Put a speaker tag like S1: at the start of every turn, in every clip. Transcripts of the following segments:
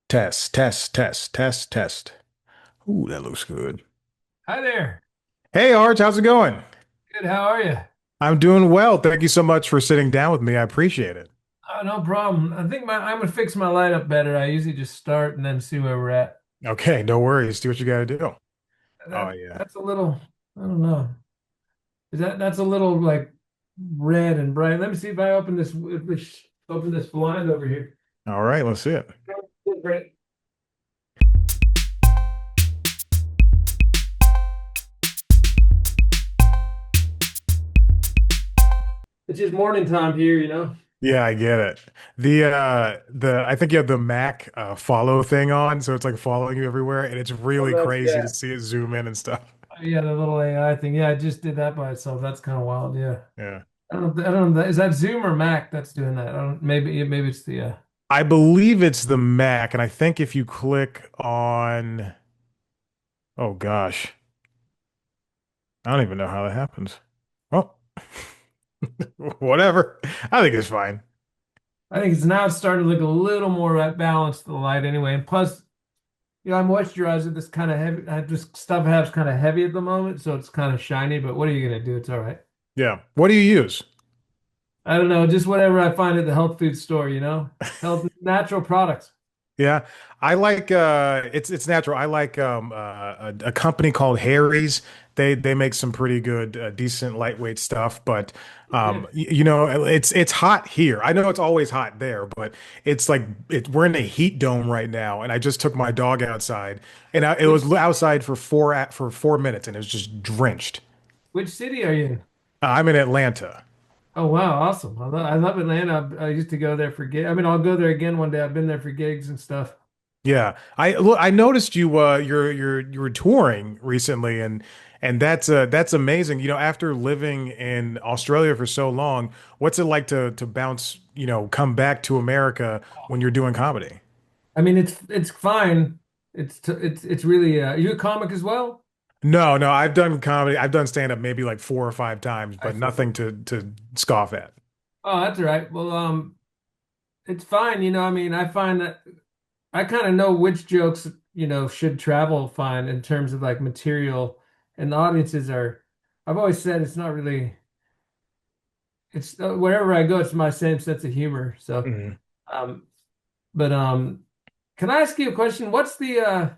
S1: Test, test, test, test, test. Ooh, that looks good.
S2: Hi there.
S1: Hey, Arj, how's it going?
S2: Good. How are you?
S1: I'm doing well. Thank you so much for sitting down with me. I appreciate it.
S2: Oh, no problem. I'm gonna fix my light up better. I usually just start and then see where we're at.
S1: Okay, no worries. Do what you got to do. Oh, yeah.
S2: That's a little. I don't know. That's a little like red and bright. Let me see if I open open this blind over here.
S1: All right, let's see it.
S2: Great. It's just morning time here.
S1: Yeah, I get it. The I think you have the Mac follow thing on, so it's like following you everywhere, and it's
S2: Oh,
S1: really
S2: that's
S1: crazy to
S2: yeah.
S1: see it zoom in and stuff.
S2: Yeah, the little AI thing. Yeah, I just did that by itself. That's kind of wild. Yeah.
S1: Yeah.
S2: I don't know. Is that Zoom or Mac that's doing that? I don't. Maybe it's the.
S1: I believe it's the Mac, and I think if you click on, oh gosh, I don't even know how that happens. Oh, whatever. I think it's fine.
S2: I think it's starting to look a little more balanced the light anyway. And plus, I moisturize it. This kind of heavy. This stuff I have is kind of heavy at the moment, so it's kind of shiny. But what are you gonna do? It's all right.
S1: Yeah. What do you use?
S2: I don't know. Just whatever I find at the health food store. Health natural products.
S1: Yeah. I like it's natural. I like a company called Harry's. They make some pretty good decent lightweight stuff, but
S2: Yeah.
S1: it's hot here. I know it's always hot there, but it's like we're in a heat dome right now, and I just took my dog outside, and it
S2: Which
S1: was outside for 4 minutes and it was just drenched.
S2: which city are you in?
S1: I'm in Atlanta.
S2: Oh wow, awesome. I love Atlanta. I used to go there for gigs. I mean, I'll go there again one day. I've been there for gigs and stuff.
S1: Yeah, I noticed you were touring recently, and that's amazing. After living in Australia for so long, what's it like to bounce, come back to America when you're doing comedy?
S2: I mean, it's fine. It's really. Are you a comic as well?
S1: No, no, I've done comedy. I've done stand up maybe like 4 or 5 times,
S2: I
S1: but
S2: see.
S1: nothing to scoff at.
S2: Oh, that's all right. Well, it's fine. I mean, I find that I kind of know which jokes, should travel fine in terms of like material, and the audiences are. I've always said it's not really. It's wherever I go, it's my same sense of humor. So,
S1: Mhm.
S2: um, but can I ask you a question? What's the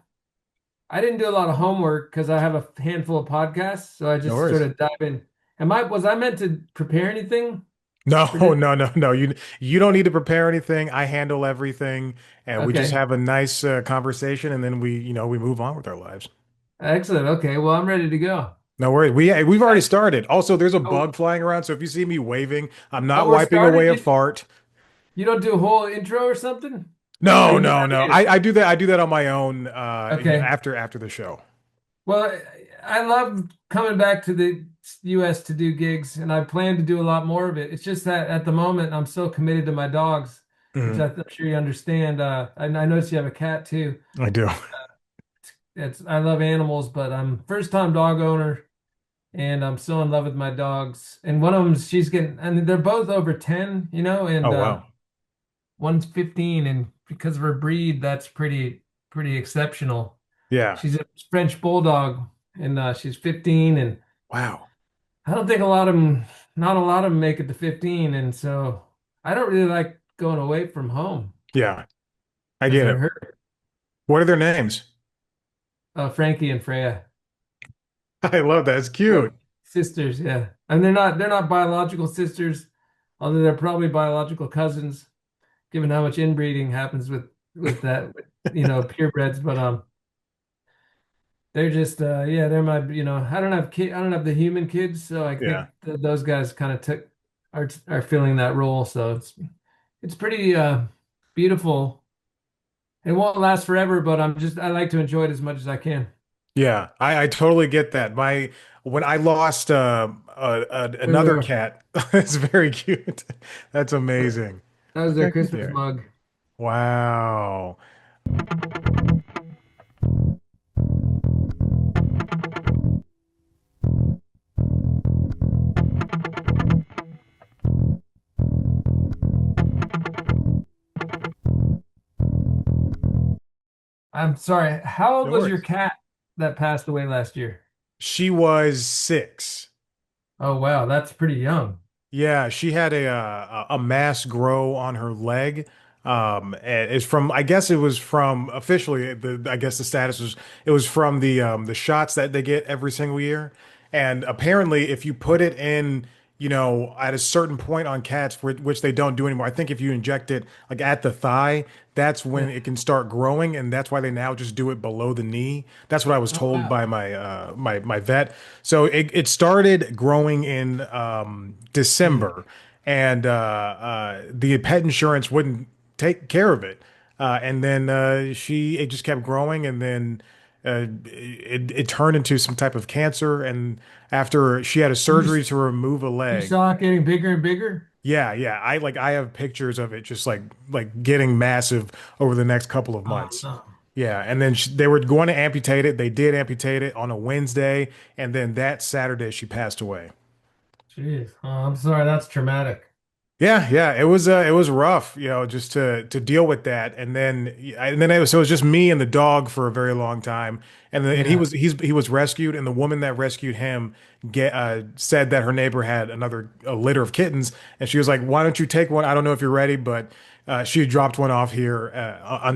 S2: I didn't do a lot of homework because I have a handful of podcasts, so I
S1: No
S2: just sort
S1: worries.
S2: of dive in. Was I meant to prepare anything
S1: No,
S2: for this?
S1: no, no, no. You don't need to prepare anything. I handle everything, and we just
S2: Okay,
S1: have a nice conversation, and then we move on with our lives.
S2: excellent. Okay, well, I'm ready to go.
S1: No worries. We've already
S2: I,
S1: started. Also, there's a
S2: oh,
S1: bug flying around, so if you see me waving, I'm
S2: oh,
S1: not
S2: we're
S1: wiping
S2: started.
S1: away a fart.
S2: You don't do a whole intro or something? Oh,
S1: No,
S2: you do
S1: no,
S2: that
S1: no.
S2: later.
S1: I do that. I do that on my own.
S2: Okay.
S1: After the show.
S2: Well, I love coming back to the US to do gigs, and I plan to do a lot more of it. It's just that at the moment, I'm so committed to my dogs, which
S1: Mhm.
S2: I'm sure you understand. I notice you have a cat too.
S1: I do.
S2: I love animals, but I'm first time dog owner, and I'm so in love with my dogs. And one of them, she's getting, and they're both over 10, and
S1: Oh wow.
S2: one's 15, and because of her breed, that's pretty exceptional.
S1: Yeah.
S2: She's a French bulldog, and she's 15, and
S1: Wow.
S2: I don't think not a lot of them make it to 15, and so I don't really like going away from home
S1: Yeah. I
S2: because
S1: get
S2: they're
S1: it.
S2: hurt.
S1: What are their names?
S2: Frankie and Freya,
S1: I love that. It's
S2: they're
S1: cute.
S2: sisters, yeah, and they're not biological sisters, although they're probably biological cousins, given how much inbreeding happens with that, purebreds. But they're just yeah, they're my I don't have the human kids, so I
S1: Yeah.
S2: think those guys kind of took are filling that role. So it's pretty beautiful. It won't last forever, but I like to enjoy it as much as I can.
S1: Yeah, I totally get that. When I lost
S2: There they
S1: another
S2: are.
S1: cat, it's very cute. That's amazing.
S2: That was their
S1: Heck
S2: Christmas
S1: yeah.
S2: mug.
S1: Wow.
S2: I'm sorry. How old
S1: No
S2: was your
S1: worries.
S2: cat that passed away last year?
S1: She was 6.
S2: Oh, wow, that's pretty young.
S1: Yeah, she had a mass grow on her leg. And it's from, I guess it was from officially I guess the status was it was from the shots that they get every single year. And apparently if you put it in, at a certain point on cats, which they don't do anymore. I think if you inject it like at the thigh, that's when
S2: Yeah.
S1: it can start growing, and that's why they now just do it below the knee. That's what I was
S2: Oh,
S1: told
S2: wow.
S1: by my vet. So it started growing in
S2: Mm.
S1: December, and the pet insurance wouldn't take care of it. And then it just kept growing, and then it turned into some type of cancer. And after she had a
S2: You,
S1: surgery to remove a
S2: you
S1: leg,
S2: saw it getting bigger and bigger?
S1: yeah, yeah, I have pictures of it just like getting massive over the next couple of
S2: Oh,
S1: months.
S2: no.
S1: Yeah, and then they were going to amputate it. They did amputate it on a Wednesday, and then that Saturday she passed away.
S2: Jeez. Oh, I'm sorry. That's traumatic.
S1: Yeah, yeah, it was rough, just to deal with that, and then it was just me and the dog for a very long time, and
S2: Yeah.
S1: he was rescued, and the woman that rescued him said that her neighbor had a litter of kittens, and she was like, "Why don't you take one? I don't know if you're ready, but she dropped one off here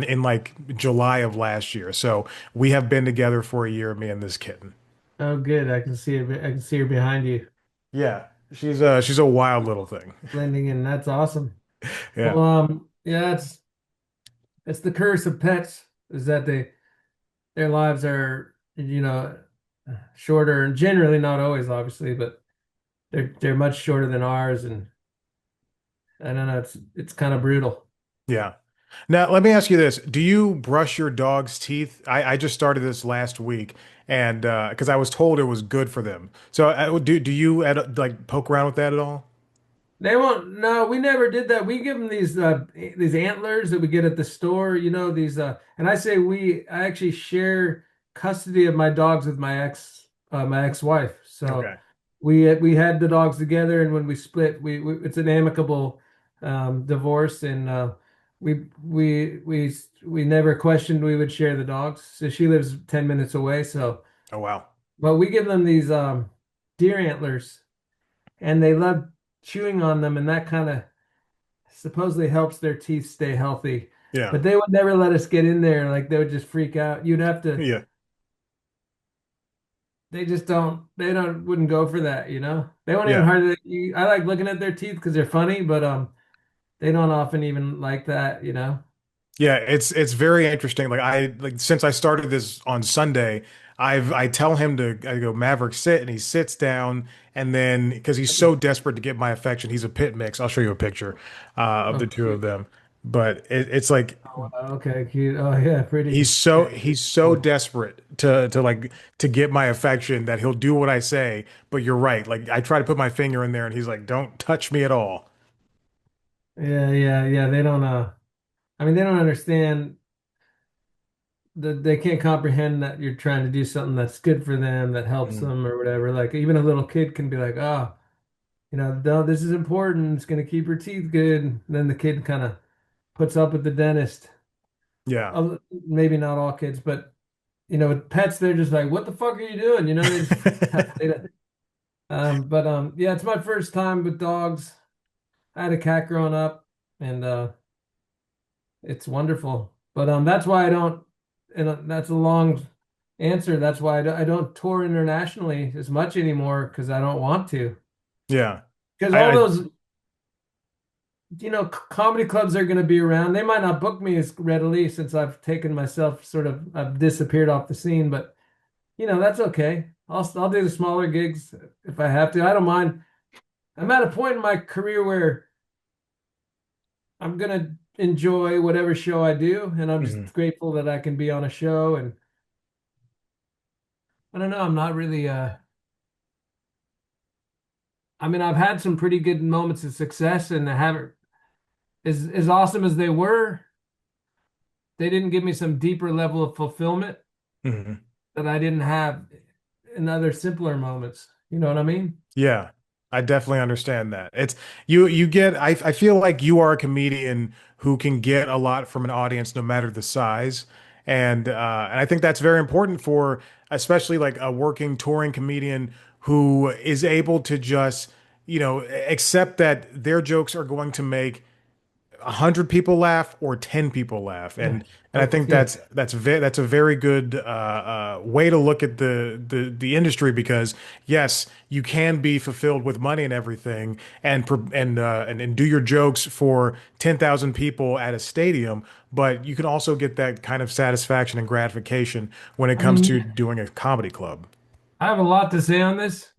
S1: in like July of last year, so we have been together for a year, me and this kitten."
S2: Oh, good. I can see it. I can see her behind you
S1: Yeah, she's a wild little thing.
S2: blending in. That's awesome.
S1: Yeah,
S2: Well, yeah, it's the curse of pets is that their lives are, shorter and generally not always, obviously, but they're much shorter than ours, and I don't know, it's kind of brutal.
S1: yeah. Now, let me ask you this. Do you brush your dog's teeth? I just started this last week and because I was told it was good for them. So do you like poke around with that at all?
S2: They won't. No, we never did that. We give them these antlers that we get at the store. These. And I say we. I actually share custody of my dogs with my ex-wife. So
S1: Okay.
S2: we had the dogs together, and when we split, it's an amicable divorce, and we never questioned we would share the dogs. So she lives 10 minutes away. So,
S1: Oh wow.
S2: but we give them these deer antlers, and they love chewing on them, and that kind of supposedly helps their teeth stay healthy.
S1: Yeah.
S2: But they would never let us get in there. Like they would just freak out. You'd have to.
S1: Yeah.
S2: They just don't. They don't. Wouldn't go for that. They won't even
S1: Yeah.
S2: hardly. I like looking at their teeth because they're funny, but they don't often even like that.
S1: Yeah, it's very interesting. Like since I started this on Sunday, I tell him I go Maverick sit, and he sits down, and then because he's so desperate to get my affection, he's a pit mix. I'll show you a picture of the
S2: Oh,
S1: two of
S2: cute.
S1: them. But it's like
S2: Oh, wow. Okay, cute. Oh, yeah,
S1: he's
S2: pretty.
S1: so
S2: Yeah,
S1: he's so
S2: cool.
S1: desperate to get my affection that he'll do what I say. But you're right. Like I try to put my finger in there, and he's like, "Don't touch me at all."
S2: Yeah, yeah, yeah. They don't. I mean, they don't understand that they can't comprehend that you're trying to do something that's good for them, that helps
S1: Mhm.
S2: them or whatever. Like even a little kid can be like, oh, no, this is important. It's going to keep your teeth good. And then the kid kind of puts up with the dentist.
S1: Yeah.
S2: Maybe not all kids, but with pets, they're just like, what the fuck are you doing? They just freak out. Yeah, it's my first time with dogs. I had a cat growing up, and it's wonderful. But that's why I don't, and that's a long answer. That's why I don't tour internationally as much anymore because I don't want to.
S1: Yeah.
S2: Because
S1: I,
S2: all
S1: I
S2: those, comedy clubs are going to be around. They might not book me as readily since I've taken myself I've disappeared off the scene, but that's okay. I'll do the smaller gigs if I have to. I don't mind. I'm at a point in my career where I'm gonna enjoy whatever show I do, and I'm
S1: Mhm.
S2: just grateful that I can be on a show. And I don't know, I'm not really I mean, I've had some pretty good moments of success, and I haven't as awesome as they were, they didn't give me some deeper level of fulfillment
S1: Mhm.
S2: that I didn't have in other simpler moments. You know what I mean?
S1: Yeah, I definitely understand that. It's you get I feel like you are a comedian who can get a lot from an audience no matter the size. And I think that's very important for especially like a working touring comedian who is able to just, accept that their jokes are going to make 100 people laugh or 10 people laugh,
S2: Yeah.
S1: and I think
S2: Yeah.
S1: that's a very good way to look at the industry because yes, you can be fulfilled with money and everything, and do your jokes for 10,000 people at a stadium, but you can also get that kind of satisfaction and gratification when it
S2: I
S1: comes to
S2: mean,
S1: doing a comedy club.
S2: I have a lot to say on this.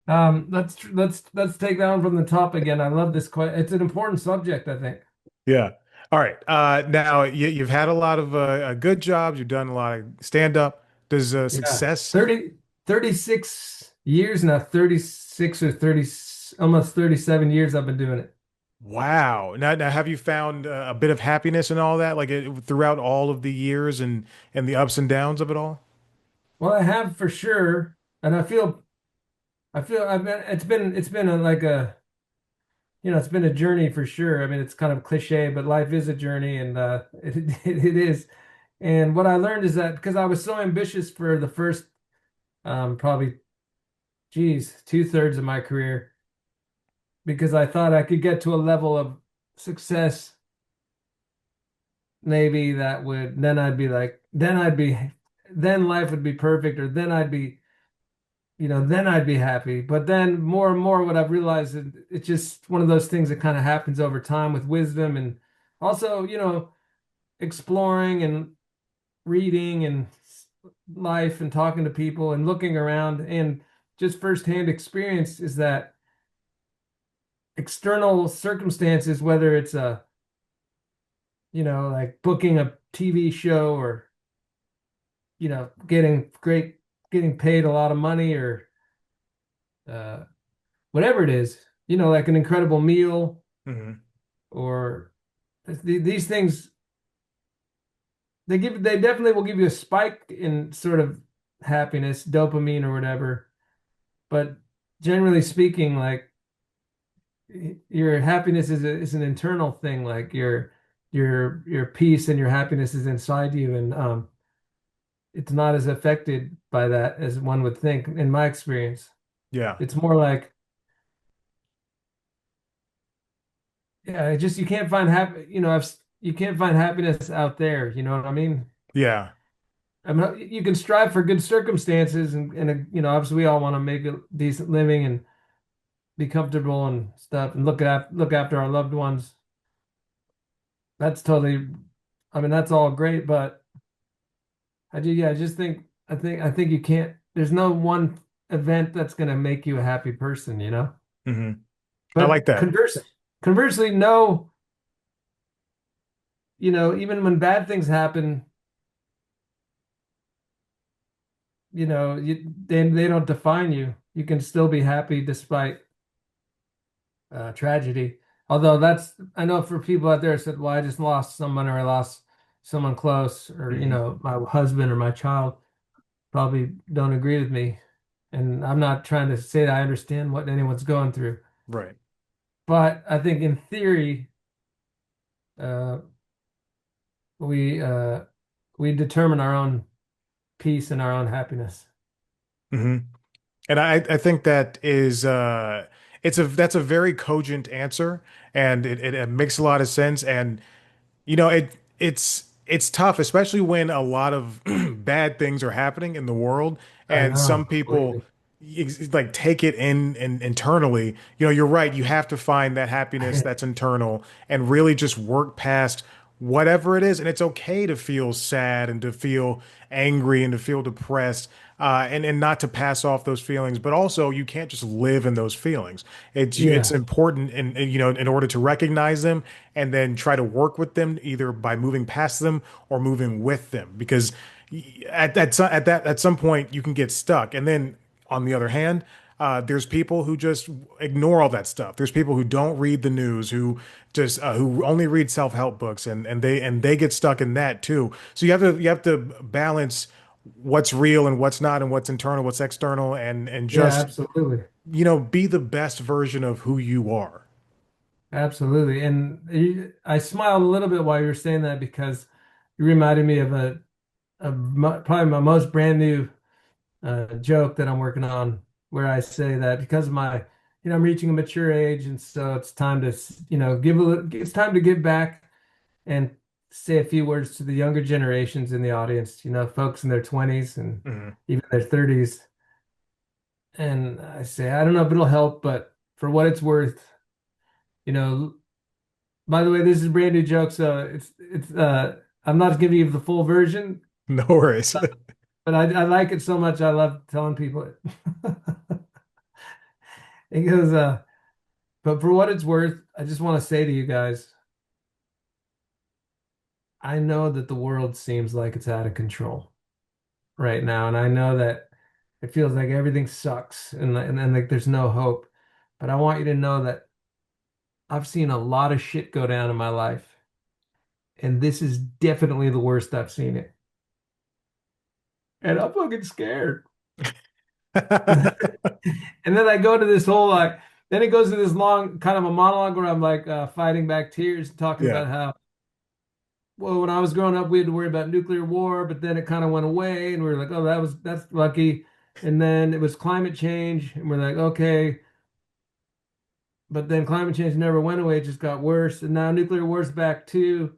S2: Let's take that one from the top again. I love this quite. It's an important subject, I think.
S1: Yeah. All right. Now you've had a lot of good jobs. You've done a lot of stand up. Does
S2: Yeah.
S1: success?
S2: 36 years now, 36 or 30, almost 37 years I've been doing it.
S1: Wow. Now, have you found a bit of happiness and all that, like throughout all of the years and the ups and downs of it all?
S2: Well, I have for sure, and I feel it's been like a it's been a journey for sure. I mean, it's kind of cliche, but life is a journey, and it is. And what I learned is that because I was so ambitious for the first probably, geez, 2/3 of my career, because I thought I could get to a level of success maybe that would then I'd be like then life would be perfect, or then I'd be then I'd be happy. But then more and more, what I've realized is it's just one of those things that kind of happens over time with wisdom, and also, exploring and reading and life and talking to people and looking around, and just firsthand experience is that external circumstances, whether it's like booking a TV show, or, getting paid a lot of money, or uh, whatever it is, like an incredible meal,
S1: Hmm.
S2: or these things, they definitely will give you a spike in sort of happiness, dopamine or whatever. But generally speaking, like, your happiness is an internal thing. Like, your peace and your happiness is inside you, and it's not as affected by that as one would think, in my experience.
S1: Yeah.
S2: It's more like, yeah, it just, you can't find you can't find happiness out there, you know what I mean?
S1: Yeah.
S2: I mean, you can strive for good circumstances, and obviously we all want to make a decent living and be comfortable and stuff, and look after our loved ones. That's totally, I mean, that's all great, but I just think, I think you can't, there's no one event that's going to make you a happy person, you know?
S1: Hmm. I
S2: But
S1: like that.
S2: conversely, no, even when bad things happen, they don't define you. You can still be happy despite tragedy. Although I know for people out there said, well, I just lost someone, or I lost someone close, or,
S1: Hmm.
S2: my husband or my child, probably don't agree with me. And I'm not trying to say that I understand what anyone's going through,
S1: Right.
S2: but I think in theory, uh, we uh, we determine our own peace and our own happiness.
S1: Hmm. And I think that is that's a very cogent answer, and it makes a lot of sense. And it's tough, especially when a lot of bad things are happening in the world,
S2: I
S1: and some
S2: know,
S1: people
S2: completely.
S1: like take it in internally. You're right. You have to find that happiness that's internal and really just work past whatever it is. And it's okay to feel sad and to feel angry and to feel depressed. And not to pass off those feelings, but also you can't just live in those feelings. It's
S2: Yeah,
S1: important in order to recognize them and then try to work with them either by moving past them or moving with them because at some point you can get stuck. And then on the other hand, There's people who just ignore all that stuff. There's people who don't read the news, who only read self-help books, and they get stuck in that too. So you have to balance what's real and what's not, and what's internal, what's external, and
S2: Yeah,
S1: just
S2: absolutely.
S1: be the best version of who you are.
S2: Absolutely. And I smiled a little bit while you were saying that because you reminded me of probably my most brand new joke that I'm working on, where I say that because of I'm reaching a mature age, and so it's time to, it's time to give back and say a few words to the younger generations in the audience, folks in their 20s and
S1: Mhm.
S2: even their 30s. And I say, I don't know if it'll help, but for what it's worth, you know, by the way, this is a brand new joke, so I'm not giving you the full version,
S1: No worries.
S2: but I like it so much I love telling people it. It goes, but for what it's worth, I just want to say to you guys, I know that the world seems like it's out of control right now, and I know that it feels like everything sucks and like there's no hope. But I want you to know that I've seen a lot of shit go down in my life, and this is definitely the worst I've seen it. And I'm fucking scared. And then I go to this whole then it goes to this long kind of a monologue where I'm like fighting back tears, talking
S1: Yeah.
S2: about how, well, when I was growing up, we had to worry about nuclear war, but then it kind of went away, and we were like, oh, that's lucky. And then it was climate change, and we're like, okay, but then climate change never went away; it just got worse. And now nuclear war's back too,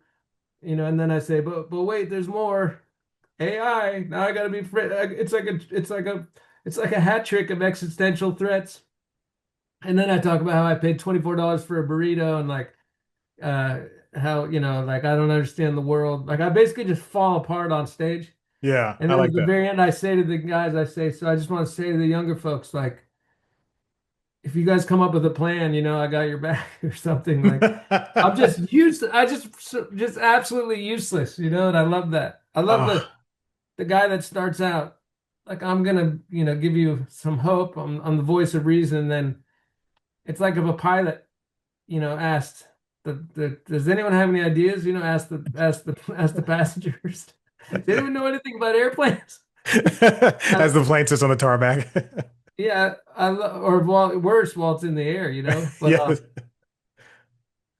S2: And then I say, but wait, there's more AI. Now I gotta be afraid. It's like a hat trick of existential threats. And then I talk about how I paid $24 for a burrito and like uh how like I don't understand the world. Like I basically just fall apart on stage.
S1: Yeah,
S2: And
S1: I
S2: then at
S1: like
S2: the
S1: that.
S2: very end I say to the guys, I say, so I just want to say to the younger folks, like, if you guys come up with a plan, I got your back or something. Like I'm just used I just absolutely useless, and I love that. I love
S1: Oh,
S2: the guy that starts out like I'm gonna, give you some hope. I'm the voice of reason, and then it's like if a pilot asked does anyone have any ideas? Ask the passengers. Does anyone know anything about airplanes?
S1: as the plane sits on the tarmac.
S2: Yeah, or worse, while it's in the air, But
S1: Yeah.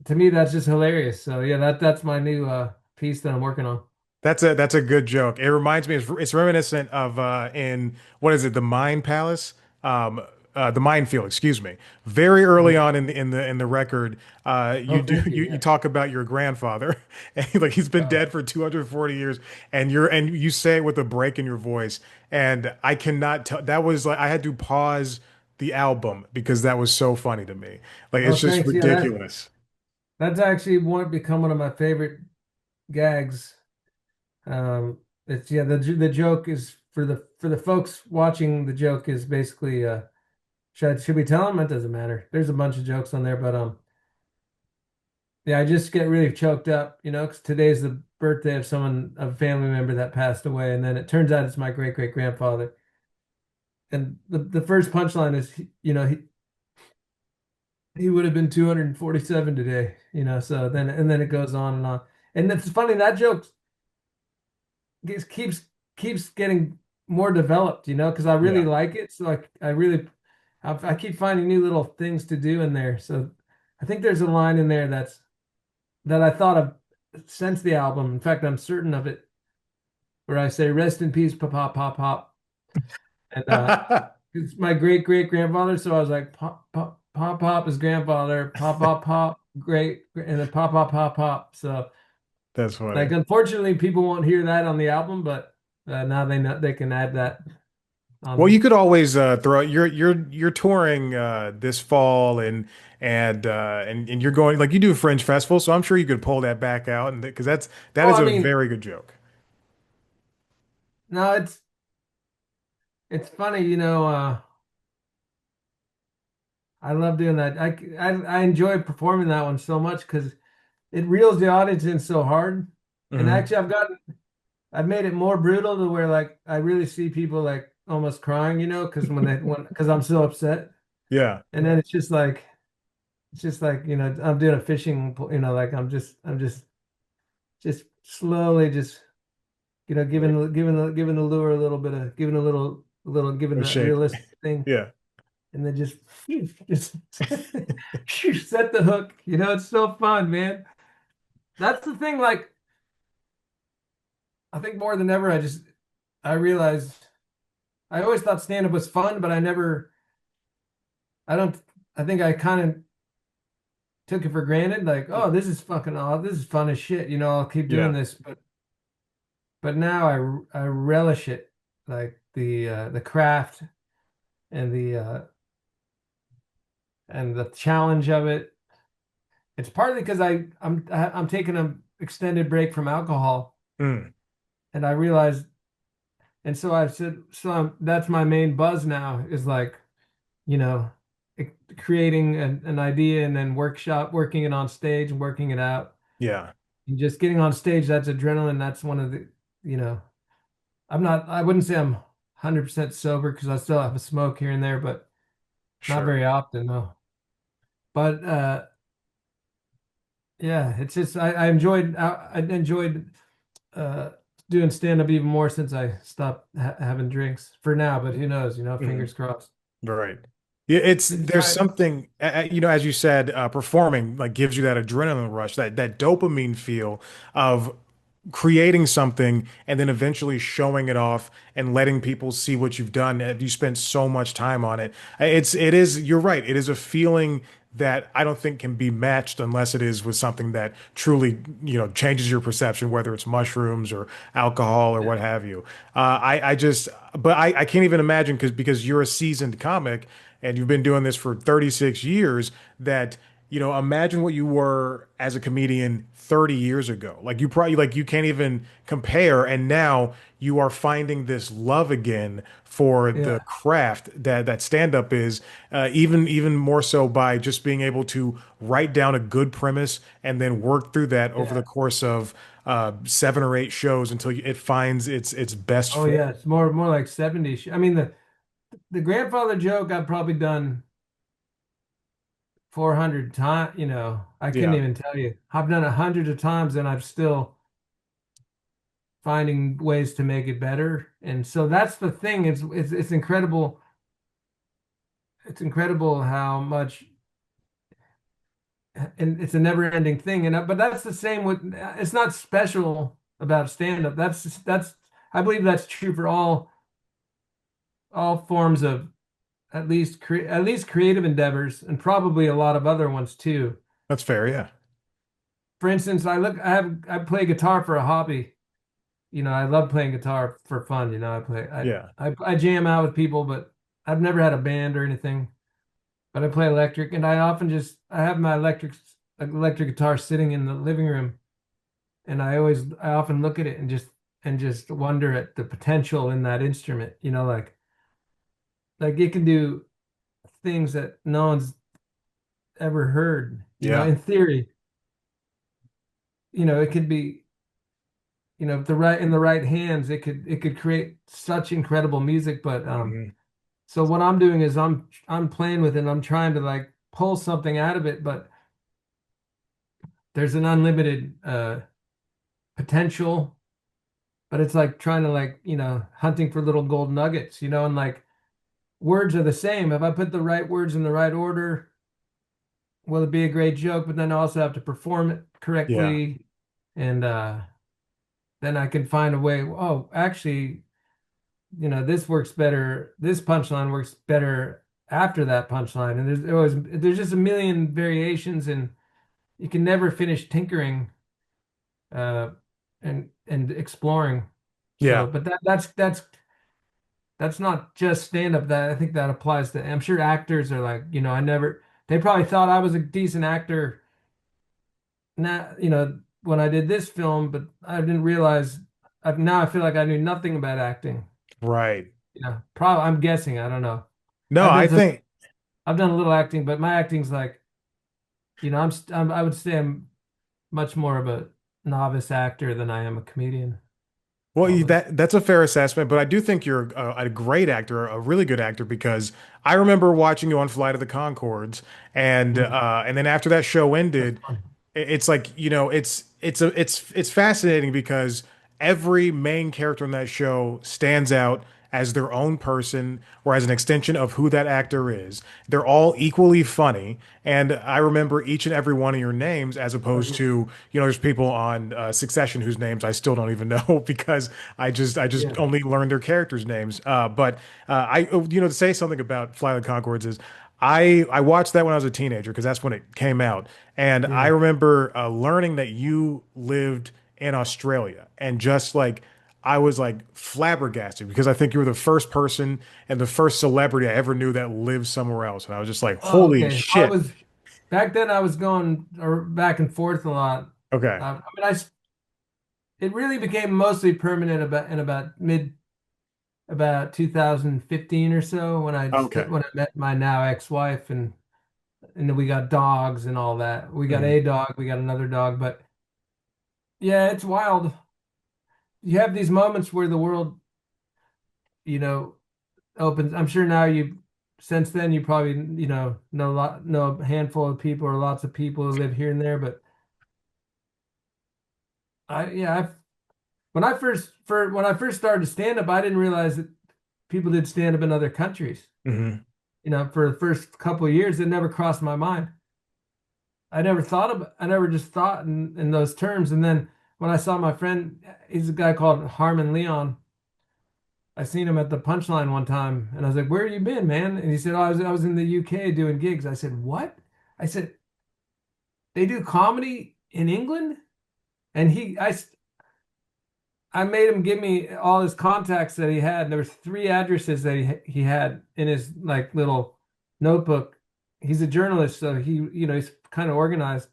S2: to me, that's just hilarious. So yeah, that's my new piece that I'm working on.
S1: That's a good joke. It reminds me, it's reminiscent of in what is it, the Mind Palace, the Minefield, excuse me. Very early on in the record,
S2: Oh, thank you.
S1: you
S2: Yeah.
S1: talk about your grandfather, and like he's been
S2: Oh,
S1: dead for 240 years, and you say it with a break in your voice, and I cannot tell. That was like I had to pause the album because that was so funny to me. Like
S2: oh,
S1: it's just
S2: thanks. Yeah,
S1: ridiculous.
S2: that's actually become one of my favorite gags. It's the joke is for the folks watching. The joke is basically should we tell them? It doesn't matter. There's a bunch of jokes on there, but yeah, I just get really choked up, because today's the birthday of a family member that passed away, and then it turns out it's my great great grandfather. And the first punchline is, he would have been 247 today, So then it goes on and on, and it's funny that joke gets, keeps getting more developed, because I really
S1: Yeah.
S2: like it. So like I keep finding new little things to do in there. So I think there's a line in there that I thought of since the album. In fact, I'm certain of it, where I say, "Rest in peace, pop pop pop pop," and it's my great great grandfather. So I was like, "Pop pop pop pop is grandfather, pop pop pop great, and then pop pop pop pop." So
S1: That's
S2: like,
S1: funny.
S2: unfortunately, people won't hear that on the album, but now they know they can add that
S1: Well,
S2: on.
S1: you could always throw you're touring this fall and you're going like you do a Fringe Festival, so I'm sure you could pull that back out and because that
S2: Oh,
S1: is
S2: I
S1: a
S2: mean,
S1: very good joke.
S2: no, it's funny, I love doing that. I enjoy performing that one so much because it reels the audience in so hard. And
S1: Hmm.
S2: actually, I've made it more brutal to where like I really see people like almost crying, because because I'm so upset.
S1: Yeah.
S2: And then it's just like, I'm doing a fishing, like I'm just slowly just, giving the lure a little bit of, giving
S1: A
S2: that
S1: shake.
S2: realistic thing,
S1: Yeah.
S2: and then just set the hook. It's so fun, man. That's the thing. Like, I think more than ever, I realized I always thought stand-up was fun, but I don't, I think I kind of took it for granted. Like, oh, this is fucking odd. This is fun as shit. I'll keep doing
S1: Yeah.
S2: this. But now I relish it, like the craft and the challenge of it. It's partly because I'm taking an extended break from alcohol,
S1: Mm.
S2: and I realized, and so I've said, that's my main buzz now, is like, you know, creating an idea and then working it on stage and working it out.
S1: Yeah.
S2: And just getting on stage, that's adrenaline. That's one of you know, I wouldn't say I'm 100% sober because I still have a smoke here and there, but not
S1: Sure.
S2: very often, no. But yeah, it's just I enjoyed uh doing stand up even more since I stopped having drinks for now, but who knows,
S1: Mhm.
S2: fingers crossed.
S1: Right. Yeah,
S2: Been
S1: there's
S2: trying,
S1: something as you said, performing like gives you that adrenaline rush, that dopamine feel of creating something and then eventually showing it off and letting people see what you've done. You spent so much time on it. You're right. It is a feeling that I don't think can be matched unless it is with something that truly, changes your perception, whether it's mushrooms or alcohol or
S2: yeah.
S1: what have you. But I can't even imagine because you're a seasoned comic and you've been doing this for 36 years that imagine what you were as a comedian 30 years ago. Like you probably like you can't even compare. And now you are finding this love again for the
S2: Yeah.
S1: craft that stand-up is, even more so by just being able to write down a good premise and then work through that over the
S2: Yeah.
S1: course of 7 or 8 shows until it finds its best
S2: Oh
S1: form.
S2: yeah, it's more like 70. I mean, the grandfather joke I've probably done 400 times, I couldn't
S1: Yeah.
S2: even tell you. I've done it hundreds of times and I'm still finding ways to make it better. And so that's the thing. It's incredible. It's incredible how much, and it's a never-ending thing. But that's the same with, it's not special about stand-up. I believe that's true for all forms of, at least creative endeavors, and probably a lot of other ones too.
S1: That's fair. Yeah.
S2: For instance, I play guitar for a hobby. I love playing guitar for fun. I play
S1: Yeah.
S2: I jam out with people, but I've never had a band or anything. But I play electric, and I have my electric guitar sitting in the living room, and I often look at it and just wonder at the potential in that instrument. Like it can do things that no one's ever heard.
S1: Yeah.
S2: In theory, it could be, in the right hands, it could create such incredible music. But
S1: Mhm.
S2: so what I'm doing is I'm playing with it and I'm trying to like pull something out of it, but there's an unlimited potential. But it's like trying to, like, hunting for little gold nuggets, and like words are the same. If I put the right words in the right order, will it be a great joke? But then I also have to perform it
S1: Yeah.
S2: correctly, and then I can find a way. Oh, actually, this works better. This punchline works better after that punchline. And there's just a million variations, and you can never finish tinkering uh, and exploring. So,
S1: Yeah.
S2: but that's not just stand up. That I think that applies to. I'm sure actors are like, I never. They probably thought I was a decent actor. Now, when I did this film, but I didn't realize. Now I feel like I knew nothing about acting.
S1: Right.
S2: Probably. I'm guessing. I don't know.
S1: No,
S2: I've
S1: I
S2: done some.
S1: think
S2: I've done a little acting, but my acting's like, I would say I'm much more of a novice actor than I am a comedian.
S1: Well,
S2: almost.
S1: that's a fair assessment, but I do think you're a great actor, a really good actor, because I remember watching you on Flight of the Conchords,
S2: Mm,
S1: and then after that show
S2: that's
S1: ended,
S2: fun.
S1: it's like, it's fascinating because every main character in that show stands out as their own person or as an extension of who that actor is. They're all equally funny, and I remember each and every one of your names as
S2: Oh,
S1: opposed
S2: yeah.
S1: to, there's people on Succession whose names I still don't even know because I just
S2: Yeah.
S1: only learned their characters' names. But to say something about Flight of the Conchords is I watched that when I was a teenager because that's when it came out. And I
S2: Yeah.
S1: remember learning that you lived in Australia and just like I was like flabbergasted because I think you were the first person and the first celebrity I ever knew that lived somewhere else. And I was just like,
S2: Oh,
S1: holy
S2: okay. I
S1: shit.
S2: was back then. I was going or back and forth a lot.
S1: Okay.
S2: I mean, it really became mostly permanent about 2015 or so when
S1: Okay.
S2: when I met my now ex-wife, and then we got dogs and all that. We got
S1: Mhm.
S2: a dog, we got another dog, but yeah, it's wild. You have these moments where the world, you know, opens. I'm sure now you since then you probably, know a handful of people or lots of people who live here and there, but I when I first started stand up, I didn't realize that people did stand up in other countries.
S1: Mhm.
S2: For the first couple of years, it never crossed my mind. I never just thought in those terms. And then when I saw my friend, he's a guy called Harmon Leon. I seen him at the Punchline one time, and I was like, "Where you been, man?" And he said, "Oh, I was in the UK doing gigs." I said, "What?" I said, "They do comedy in England?" And I made him give me all his contacts that he had. There was three addresses that he had in his like little notebook. He's a journalist, so he's kind of organized.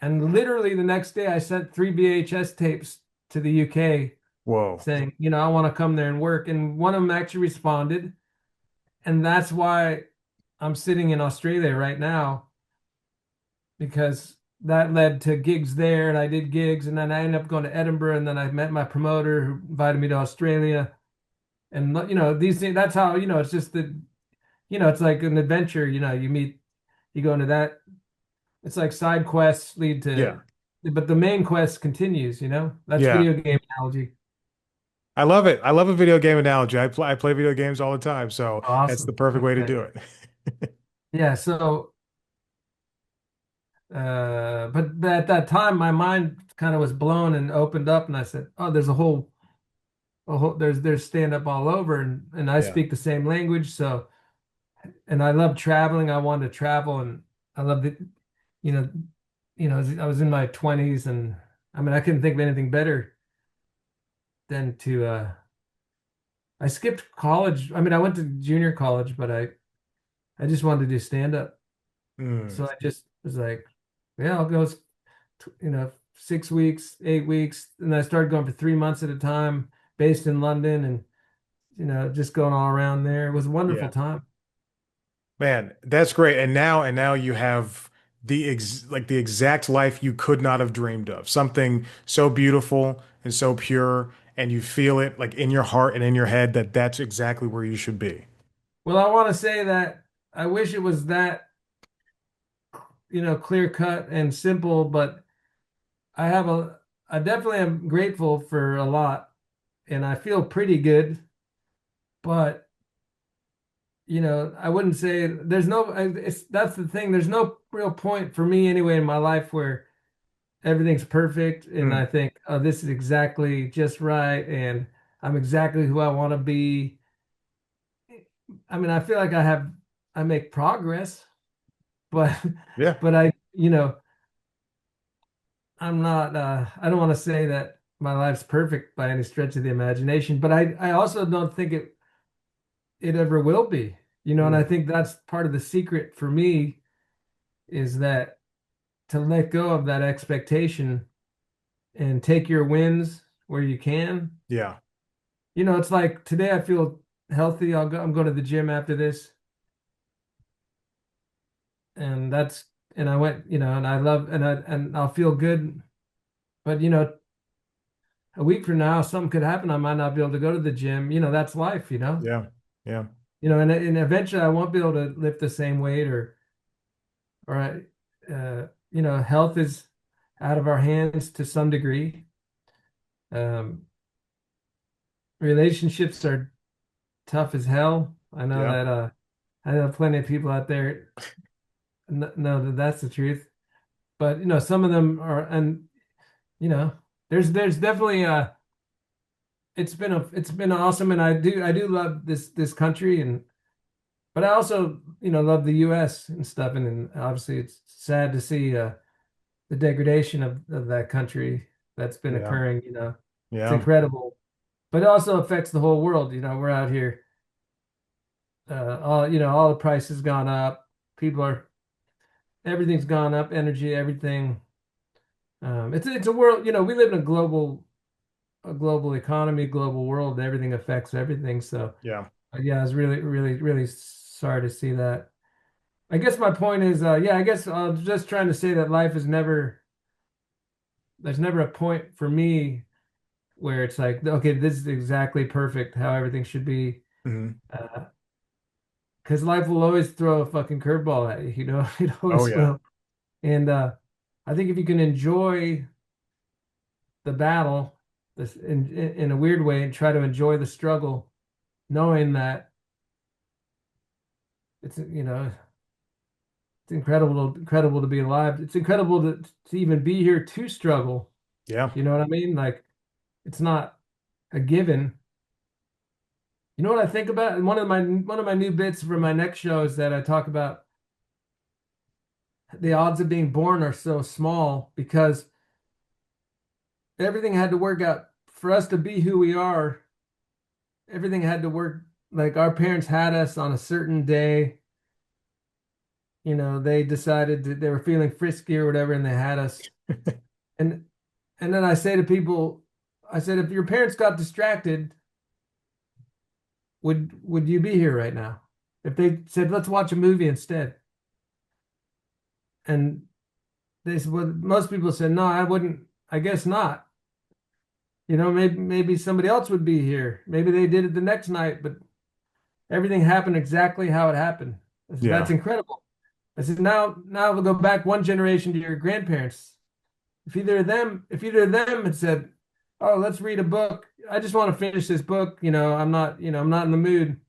S2: And literally the next day, I sent three VHS tapes to the UK
S1: Whoa.
S2: saying, I want to come there and work. And one of them actually responded. And that's why I'm sitting in Australia right now, because that led to gigs there. And I did gigs. And then I ended up going to Edinburgh. And then I met my promoter who invited me to Australia. And, these things, that's how, it's just that, it's like an adventure. You go into that. It's like side quests lead
S1: Yeah.
S2: to, but the main quest continues, That's
S1: Yeah.
S2: video game analogy.
S1: I love it. I love a video game analogy. I play video games all the time, so that's the
S2: Awesome.
S1: perfect way to
S2: Okay.
S1: do it.
S2: Yeah. But at that time, my mind kind of was blown and opened up, and I said, "Oh, there's stand up all over, and I
S1: Yeah.
S2: speak the same language, so, and I love traveling. I wanted to travel, and I loved it. You know, I was in my 20s, and I mean, I couldn't think of anything better than to. I skipped college. I mean, I went to junior college, but I just wanted to do stand up.
S1: Mm.
S2: So I just was like, yeah, I'll go, 6 weeks, 8 weeks. And I started going for 3 months at a time, based in London, and, just going all around there. It was a wonderful
S1: Yeah.
S2: time.
S1: Man, that's great. And now you have the exact life you could not have dreamed of. Something so beautiful and so pure, and you feel it like in your heart and in your head that that's exactly where you should be.
S2: Well, I want to say that I wish it was that, clear cut and simple, but I have I definitely am grateful for a lot, and I feel pretty good, but I wouldn't say there's no, that's the thing. There's no real point for me anyway in my life where everything's perfect and
S1: Mm.
S2: I think, oh, this is exactly just right and I'm exactly who I want to be. I mean, I feel like I make progress, but,
S1: Yeah.
S2: but I'm not, I don't want to say that my life's perfect by any stretch of the imagination, but I also don't think it ever will be, and I
S1: Mm.
S2: think that's part of the secret for me is that to let go of that expectation and take your wins where you can.
S1: Yeah.
S2: It's like today I feel healthy. I'm going to the gym after this, and I went, and I love, and I'll feel good. But a week from now, something could happen. I might not be able to go to the gym. You know, that's life,
S1: Yeah. Yeah.
S2: and eventually I won't be able to lift the same weight or, health is out of our hands to some degree. Um, Relationships are tough as hell.
S1: Yeah.
S2: I know plenty of people out there know that that's the truth. But some of them are, and you know, there's definitely it's been awesome, and I do love this country, and but I also love the U.S. and stuff, and obviously it's sad to see the degradation of that country that's been
S1: Yeah.
S2: occurring. It's
S1: Yeah.
S2: incredible, but it also affects the whole world. We're out here, all the price has gone up. People are everything's gone up, energy, everything. It's a world. We live in a global economy, global world. Everything affects everything. So
S1: Yeah.
S2: yeah, I was really, really, really sorry to see that. I guess my point is, yeah, I guess I was just trying to say that life is never, there's never a point for me where it's like, okay, this is exactly perfect how everything should be.
S1: Hmm.
S2: Uh, because life will always throw a fucking curveball at you, it
S1: Oh
S2: always
S1: yeah.
S2: will. And I think if you can enjoy the battle this in a weird way and try to enjoy the struggle, knowing that it's incredible to be alive. It's incredible to even be here to struggle.
S1: Yeah.
S2: You know what I mean? Like it's not a given. You know what I think about? One of my new bits for my next show is that I talk about the odds of being born are so small because everything had to work out for us to be who we are. Everything had to work like our parents had us on a certain day. They decided that they were feeling frisky or whatever, and they had us. And and then I say to people, I said, if your parents got distracted, would you be here right now? If they said, let's watch a movie instead, and they said, well, most people said, no, I wouldn't. I guess not. Maybe somebody else would be here. Maybe they did it the next night, but everything happened exactly how it happened. I said, that's
S1: Yeah.
S2: incredible. I said, now we'll go back one generation to your grandparents. If either of them had said, "Oh, let's read a book. I just want to finish this book. I'm not in the mood."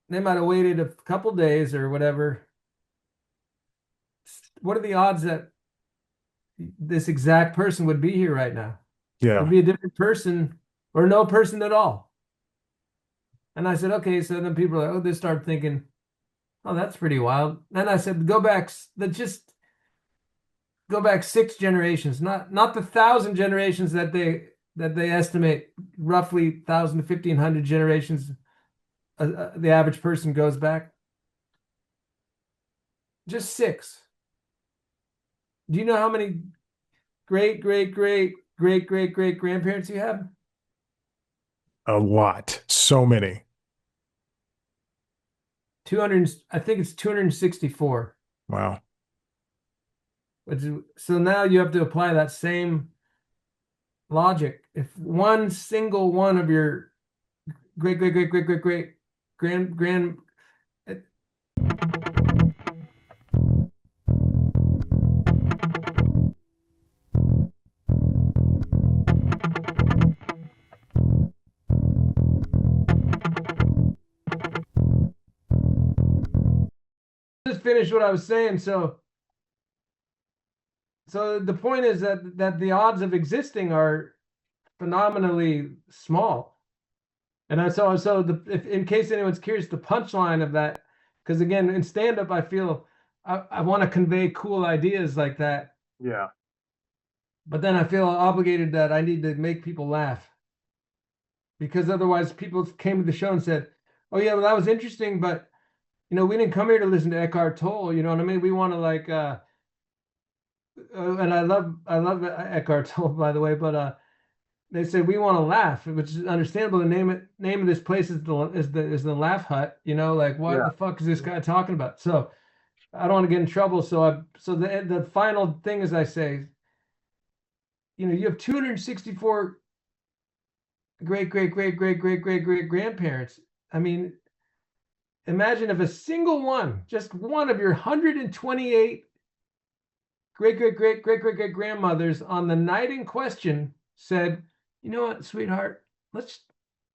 S2: They might have waited a couple days or whatever. What are the odds that this exact person would be here right now? It'd
S1: Yeah.
S2: be a different person or no person at all. And I said, okay. So then people are like, oh, they start thinking, oh, that's pretty wild. Then I said, just go back 6 generations, not the 1,000 generations that they estimate, roughly 1,000 to 1,500 generations. The average person goes back just 6. Do you know how many great great great great great great grandparents you have?
S1: A lot. So many.
S2: 200. I think it's 264.
S1: Wow.
S2: So now you have to apply that same logic. If one single one of your great great great great great great grand just finish what I was saying. So the point is that the odds of existing are phenomenally small. And if, in case anyone's curious, the punchline of that, because again, in stand up, I feel I want to convey cool ideas like that,
S1: Yeah.
S2: but then I feel obligated that I need to make people laugh because otherwise people came to the show and said, "Oh yeah, well that was interesting, but we didn't come here to listen to Eckhart Tolle. You know what I mean? We want to like." And I love Eckhart Tolle by the way, but they said we want to laugh, which is understandable. The name of this place is the Laugh Hut. Like what
S1: Yeah.
S2: the fuck is this guy talking about? So I don't want to get in trouble. So the final thing is I say you have 264 great great great great great great great grandparents. I mean, imagine if a single one, just one of your 128 great great great great great great grandmothers on the night in question said, "You know what, sweetheart? Let's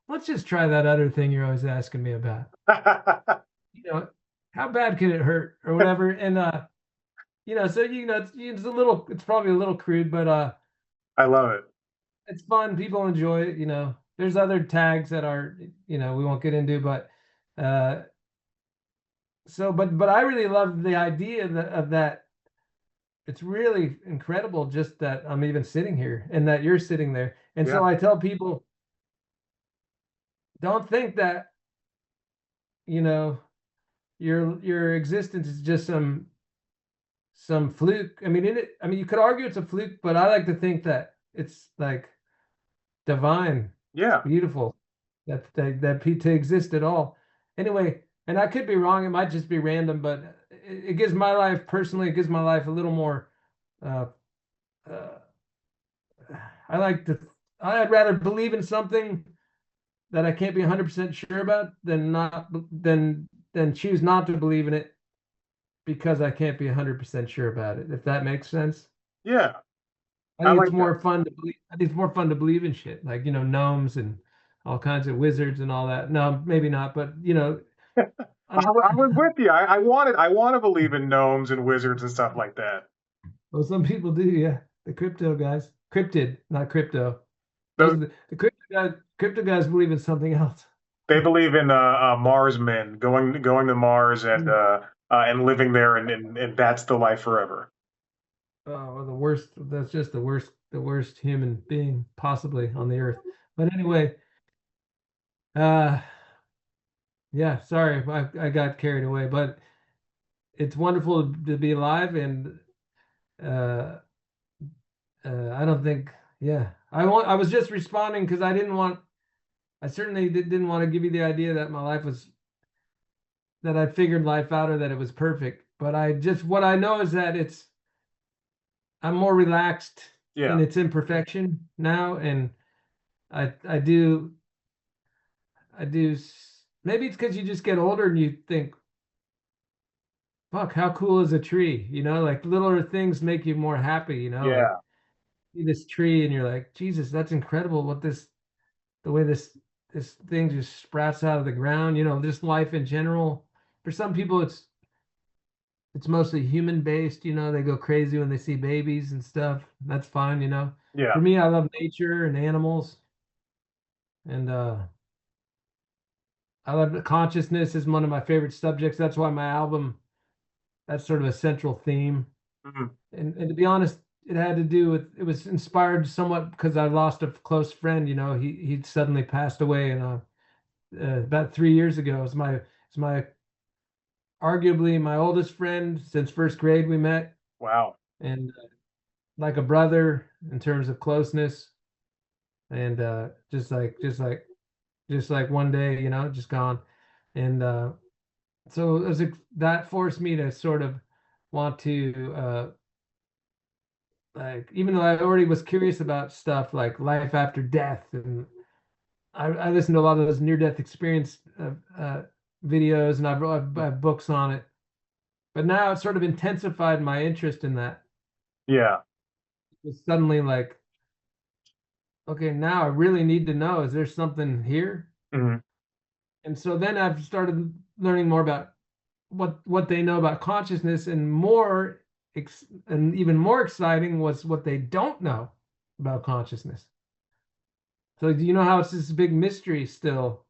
S2: let's just try that other thing you're always asking me about. You know, how bad can it hurt or whatever?" And so it's a little, it's probably a little crude, but
S1: I love it.
S2: it's fun. People enjoy it. There's other tags that are, we won't get into, but uh, but I really love the idea of that. It's really incredible just that I'm even sitting here and that you're sitting there. And
S1: Yeah.
S2: so I tell people, don't think that, you know, your existence is just some fluke. I mean, you could argue it's a fluke, but I like to think that it's like divine. It's
S1: Yeah.
S2: beautiful to exist at all. Anyway, and I could be wrong. It might just be random, but it gives my life personally. It gives my life a little more. Uh, uh, I like to. I'd rather believe in something that I can't be 100% sure about than not than choose not to believe in it because I can't be 100% sure about it. If that makes sense.
S1: Yeah.
S2: I
S1: I
S2: think it's
S1: like that.
S2: more fun to believe. I think it's more fun to believe in shit like gnomes and all kinds of wizards and all that. No, maybe not, but I'm,
S1: I was with you. I want to believe in gnomes and wizards and stuff like that.
S2: well, some people do. Yeah, the crypto guys, cryptid, not crypto. Those
S1: Those,
S2: are the crypto guys. Crypto guys believe in something else.
S1: they believe in Mars men going to Mars and living there, and that's the life forever.
S2: Oh, the worst. That's just the worst human being possibly on the earth. But anyway, uh, yeah. Sorry, I got carried away, but it's wonderful to be alive, and uh, I don't think. Yeah, I was just responding because I didn't want. I certainly didn't want to give you the idea that my life was that I figured life out or that it was perfect. But what I know is that I'm more relaxed in
S1: Yeah.
S2: its imperfection now, and I do maybe it's because you just get older and you think, fuck, how cool is a tree? Like littler things make you more happy, like
S1: Yeah.
S2: see this tree and you're like, Jesus, that's incredible the way this thing just sprouts out of the ground, just life in general. For some people it's mostly human based, they go crazy when they see babies and stuff. That's fine.
S1: Yeah.
S2: For me, I love nature and animals, and I love consciousness is one of my favorite subjects. That's why my album, that's sort of a central theme.
S1: Mhm.
S2: And to be honest, it was inspired somewhat because I lost a close friend. He suddenly passed away, and about 3 years ago. It's my arguably my oldest friend since first grade. We met,
S1: Wow.
S2: and like a brother in terms of closeness, and just like one day, just gone. And so that forced me to sort of want to like, even though I already was curious about stuff like life after death, and I listened to a lot of those near death experience videos, and I have books on it. But now it sort of intensified my interest in that.
S1: Yeah.
S2: It's suddenly like, okay, now I really need to know, is there something here?
S1: Mhm.
S2: And so then I've started learning more about what they know about consciousness, and and even more exciting was what they don't know about consciousness. So do you know how it's this big mystery still,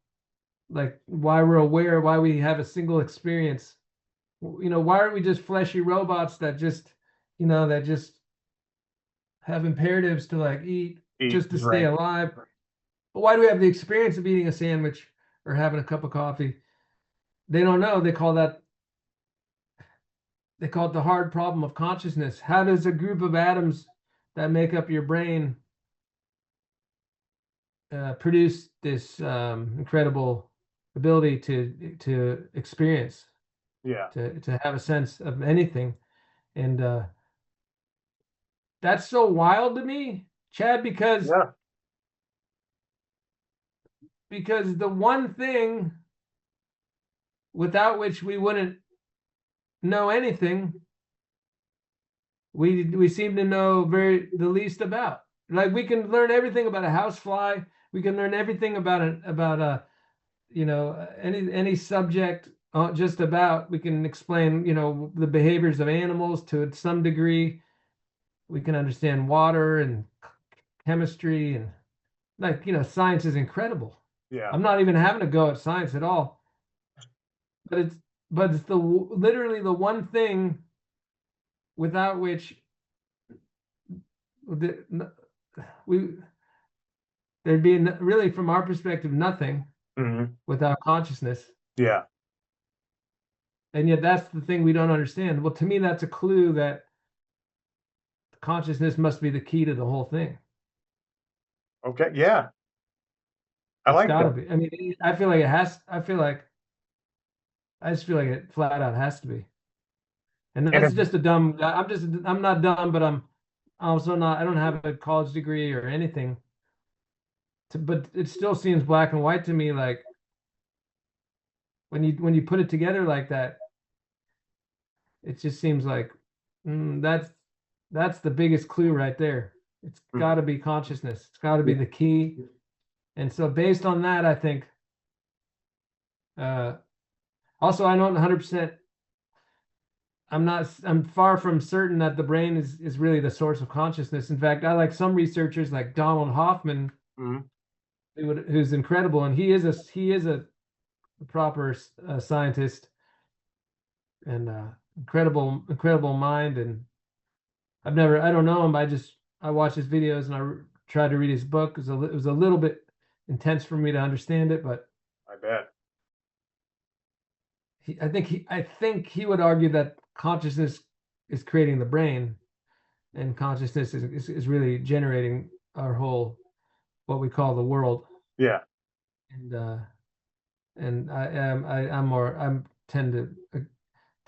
S2: like why we're aware, why we have a single experience? Why aren't we just fleshy robots that just have imperatives to like eat
S1: Eat,
S2: just to stay
S1: drink.
S2: alive? But why do we have the experience of eating a sandwich or having a cup of coffee? They don't know. They call it the hard problem of consciousness. How does a group of atoms that make up your brain produce this incredible ability to experience,
S1: Yeah.
S2: to have a sense of anything? And that's so wild to me. Chad,
S1: Yeah.
S2: because the one thing without which we wouldn't know anything, we seem to know very the least about. Like we can learn everything about a housefly. We can learn everything about a any subject just about. We can explain the behaviors of animals to some degree. We can understand water and chemistry and science is incredible.
S1: Yeah.
S2: I'm not even having a go at science at all, but it's literally the one thing without which we there'd be really from our perspective nothing
S1: Hmm.
S2: without consciousness.
S1: Yeah.
S2: And yet that's the thing we don't understand. Well, to me, that's a clue that consciousness must be the key to the whole thing.
S1: Okay. Yeah. I
S2: It's
S1: like
S2: got to
S1: that.
S2: be. I mean, I feel like it has. I just feel like it flat out has to be. And
S1: And
S2: that's just a dumb. I'm not dumb, but I'm also not. I don't have a college degree or anything. But it still seems black and white to me. Like when you put it together like that, it just seems like that's the biggest clue right there. It's got to be consciousness. It's got to be
S1: yeah.
S2: the key. And so based on that, I think uh also I don't 100%. I'm far from certain that the brain is really the source of consciousness. In fact, I like some researchers like Donald Hoffman,
S1: Mhm.
S2: who's incredible, and he is a proper scientist and incredible mind. And I don't know him, but I watch his videos and tried to read his book. It was a little bit intense for me to understand it, but
S1: I bet.
S2: I think he would argue that consciousness is creating the brain, and consciousness is really generating our whole what we call the world.
S1: Yeah.
S2: And I'm more I'm tend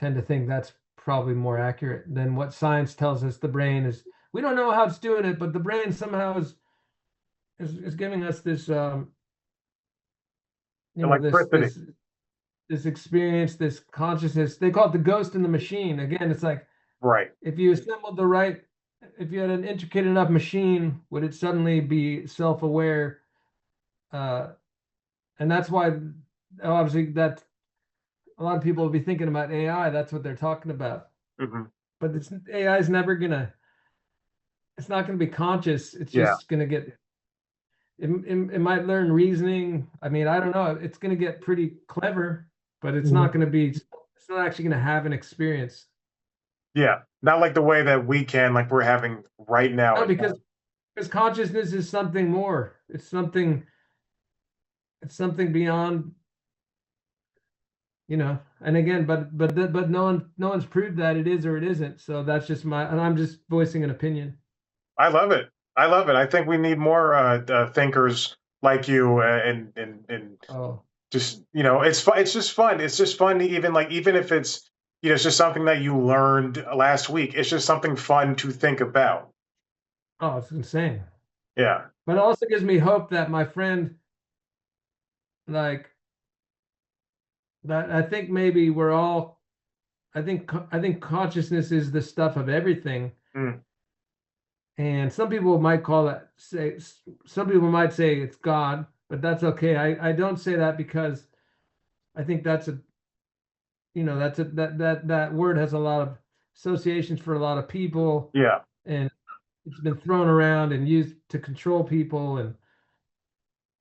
S2: to think that's probably more accurate than what science tells us the brain is. We don't know how it's doing it, but the brain somehow is giving us this you know this
S1: Electricity.
S2: this this experience, this consciousness. They call it the ghost in the machine. Again, it's like
S1: Right.
S2: if you assembled the right, if you had an intricate enough machine, would it suddenly be self-aware? Uh, and that's why, obviously, that a lot of people will be thinking about AI. That's what they're talking about.
S1: Hmm.
S2: But AI is never gonna. It's not gonna be conscious. It's
S1: Yeah.
S2: just gonna get. It might learn reasoning. I mean, I don't know. It's gonna get pretty clever, but it's not
S1: Mhm.
S2: gonna be. It's not actually gonna have an experience.
S1: Yeah. Not like the way that we can, like we're having right now.
S2: No, because consciousness is something more. It's something beyond, and again, but no one's proved that it is or it isn't. So that's just and I'm just voicing an opinion.
S1: I love it. I love it. I think we need more thinkers like you, and
S2: Oh,
S1: just it's fun. It's just fun. It's just fun to even if it's it's just something that you learned last week. It's just something fun to think about.
S2: oh, it's insane.
S1: Yeah.
S2: But it also gives me hope that my friend, like that, I think maybe we're all. I think consciousness is the stuff of everything,
S1: Mm.
S2: and some people might say it's God, but that's okay. I don't say that because I think that word has a lot of associations for a lot of people,
S1: Yeah.
S2: and it's been thrown around and used to control people, and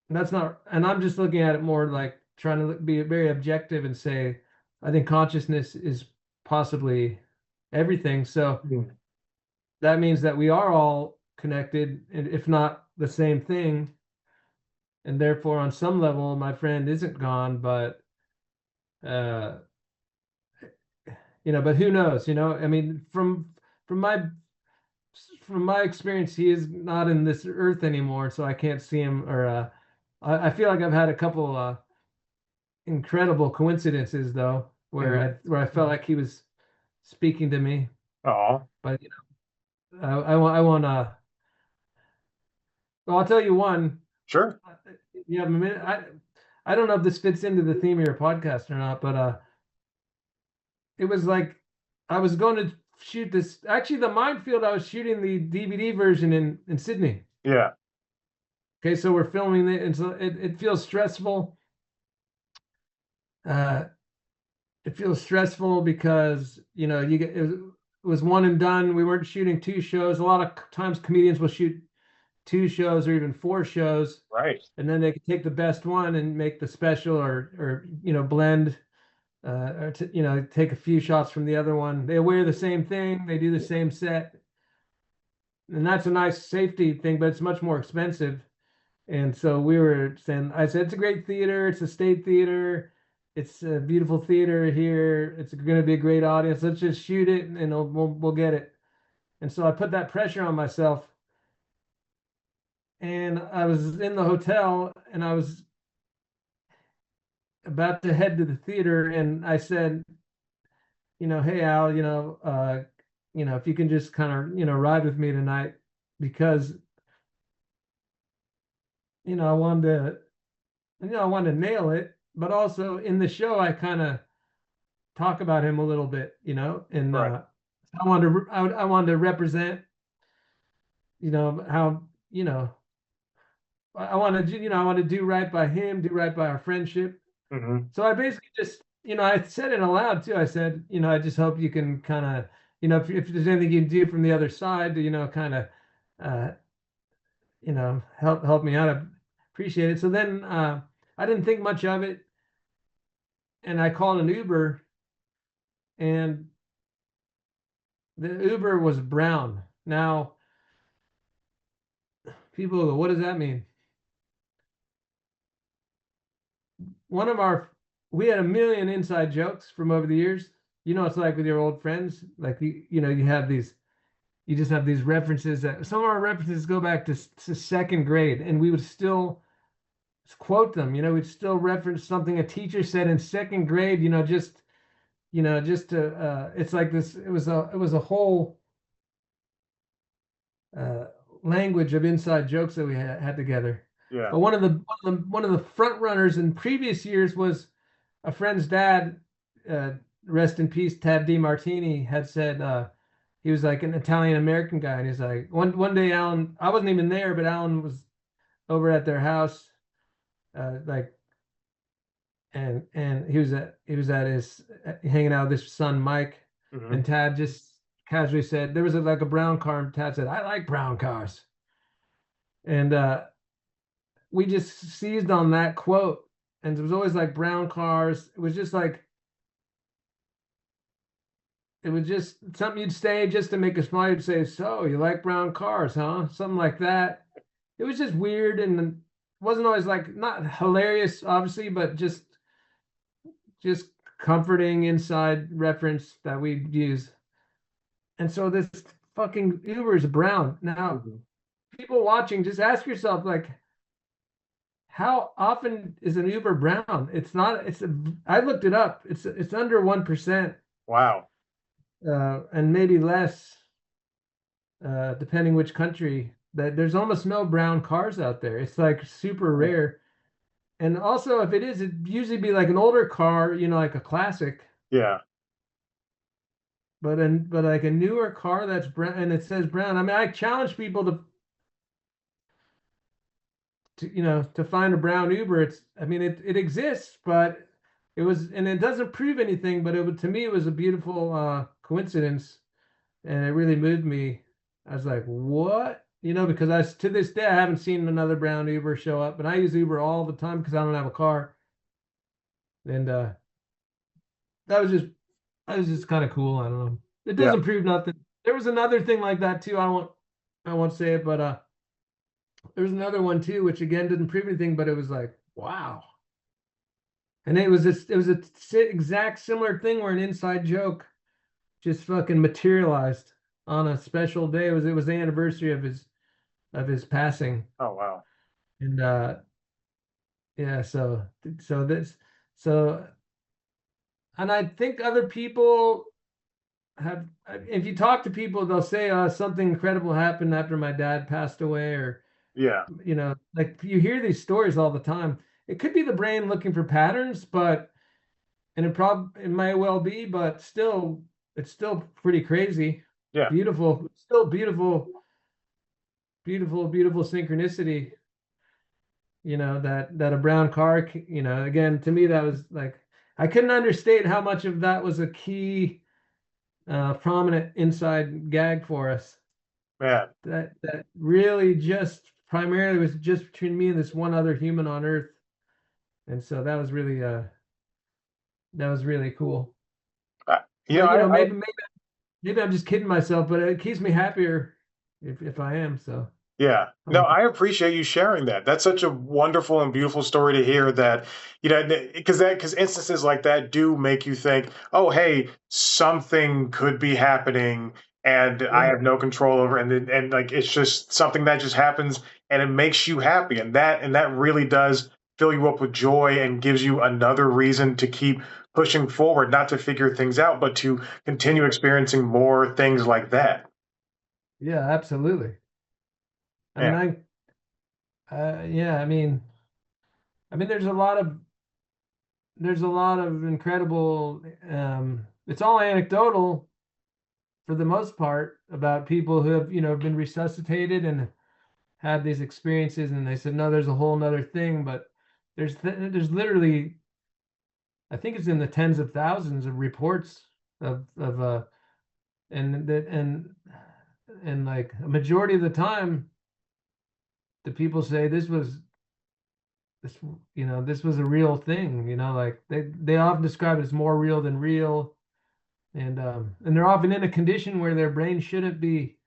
S2: that's not. And I'm just looking at it more like trying to be very objective and say I think consciousness is possibly everything. So
S1: Mm.
S2: that means that we are all connected, and if not the same thing, and therefore on some level my friend isn't gone, but uh but who knows, I mean, from my from my experience, he is not in this earth anymore, so I can't see him. Or I feel like I've had a couple incredible coincidences though, where
S1: Hmm.
S2: I felt like he was speaking to me.
S1: Oh.
S2: But I won't Well, I'll tell you one.
S1: Sure.
S2: Uh, You have a minute? I don't know if this fits into the theme of your podcast or not, but it was like I was going to shoot this. Actually, the minefield, I was shooting the DVD version in Sydney.
S1: Yeah.
S2: Okay, so we're filming it, and so it feels stressful. Uh, it feels stressful because you get it was one and done. We weren't shooting two shows. A lot of times comedians will shoot two shows or even four shows,
S1: Right.
S2: and then they could take the best one and make the special or blend or to, take a few shots from the other one. They wear the same thing, they do the same set, and that's a nice safety thing, but it's much more expensive. And so we were saying, I said, it's a great theater, it's a state theater, it's a beautiful theater here, it's going to be a great audience. Let's just shoot it and we'll get it. And so I put that pressure on myself. And I was in the hotel and I was about to head to the theater, and I said, hey Al, if you can just kind of, ride with me tonight because, I wanted I wanted to nail it, but also in the show I kind of talk about him a little bit, and
S1: Right.
S2: I wanted to represent, how, I want to, I want to do right by him, do right by our friendship.
S1: Hmm.
S2: So I basically just, I said it aloud too. I said, I just hope you can kind of, if there's anything you can do from the other side to, kind of, uh, help me out. I appreciate it. So then I didn't think much of it, and I called an Uber, and the Uber was brown. Now people go, what does that mean? One of our, we had a million inside jokes from over the years. It's like with your old friends, like you have these you just have these references that some of our references go back to second grade, and we would still quote them. We'd still reference something a teacher said in second grade. Just to it's like this. It was a whole uh, language of inside jokes that we had together.
S1: Yeah.
S2: But one of the front runners in previous years was a friend's dad. Uh, Rest in peace, Tad DiMartini had said. He was like an Italian American guy, and he's like one day Alan, I wasn't even there, but Alan was over at their house, like, and he was at his hanging out with his son Mike,
S1: Hmm.
S2: and Tad just casually said there was like a brown car, and Tad said I like brown cars, and we just seized on that quote, and it was always like brown cars. It was just like it was just something you'd say just to make a smile. You'd say, "So you like brown cars, huh?" Something like that. It was just weird and it wasn't always like not hilarious, obviously, but just comforting inside reference that we use. And so this fucking Uber is brown. Now,
S1: Hmm.
S2: people watching, just ask yourself, like, how often is an Uber brown? It's not. I looked it up. It's under 1%,
S1: Wow.
S2: and maybe less, depending which country. That there's almost no brown cars out there. It's like super
S1: Hmm.
S2: rare. And also, if it is, it'd usually be like an older car, like a classic.
S1: Yeah.
S2: But like a newer car that's brown and it says brown. I mean, I challenge people to find a brown Uber. I mean, it exists, but it doesn't prove anything. But to me, it was a beautiful coincidence, and it really moved me. I was like, what? Because to this day I haven't seen another brown Uber show up, and I use Uber all the time because I don't have a car. And that was just that was just kind of cool. I don't know. It
S1: Yeah.
S2: doesn't prove nothing. There was another thing like that too. I won't say it, but there was another one too, which again didn't prove anything, but it was like, wow. And it was a exact similar thing where an inside joke just fucking materialized on a special day. It was the anniversary of his passing.
S1: Oh, wow.
S2: And yeah, so this so and I think other people if you talk to people, they'll say something incredible happened after my dad passed away, or
S1: Yeah.
S2: Like you hear these stories all the time. It could be the brain looking for patterns, but and it might well be, but still, it's still pretty crazy.
S1: Yeah.
S2: Beautiful, still beautiful, beautiful, beautiful synchronicity. That a brown car. Again, to me, that was like I couldn't understate how much of that was a key, prominent inside gag for us.
S1: Man.
S2: That really just primarily was just between me and this one other human on Earth, and so that was really cool.
S1: I, you know,
S2: But
S1: I
S2: maybe I'm just kidding myself, but it keeps me happier if I am. So
S1: Yeah. No,
S2: I'm
S1: I appreciate you sharing that. That's such a wonderful and beautiful story to hear that, because instances like that do make you think, oh, hey, something could be happening and I
S2: yeah,
S1: have no control over it. And like it's just something that just happens and it makes you happy. And that really does fill you up with joy and gives you another reason to keep pushing forward, not to figure things out, but to continue experiencing more things like that.
S2: yeah, absolutely. I mean,
S1: Yeah.
S2: yeah, I mean, there's a lot of incredible. It's all anecdotal for the most part about people who have been resuscitated and had these experiences, and they said no, there's a whole nother thing, but there's literally, I think it's in the tens of thousands of reports of and that and like a majority of the time the people say this this was a real thing, like they often describe it as more real than real, and they're often in a condition where their brain shouldn't be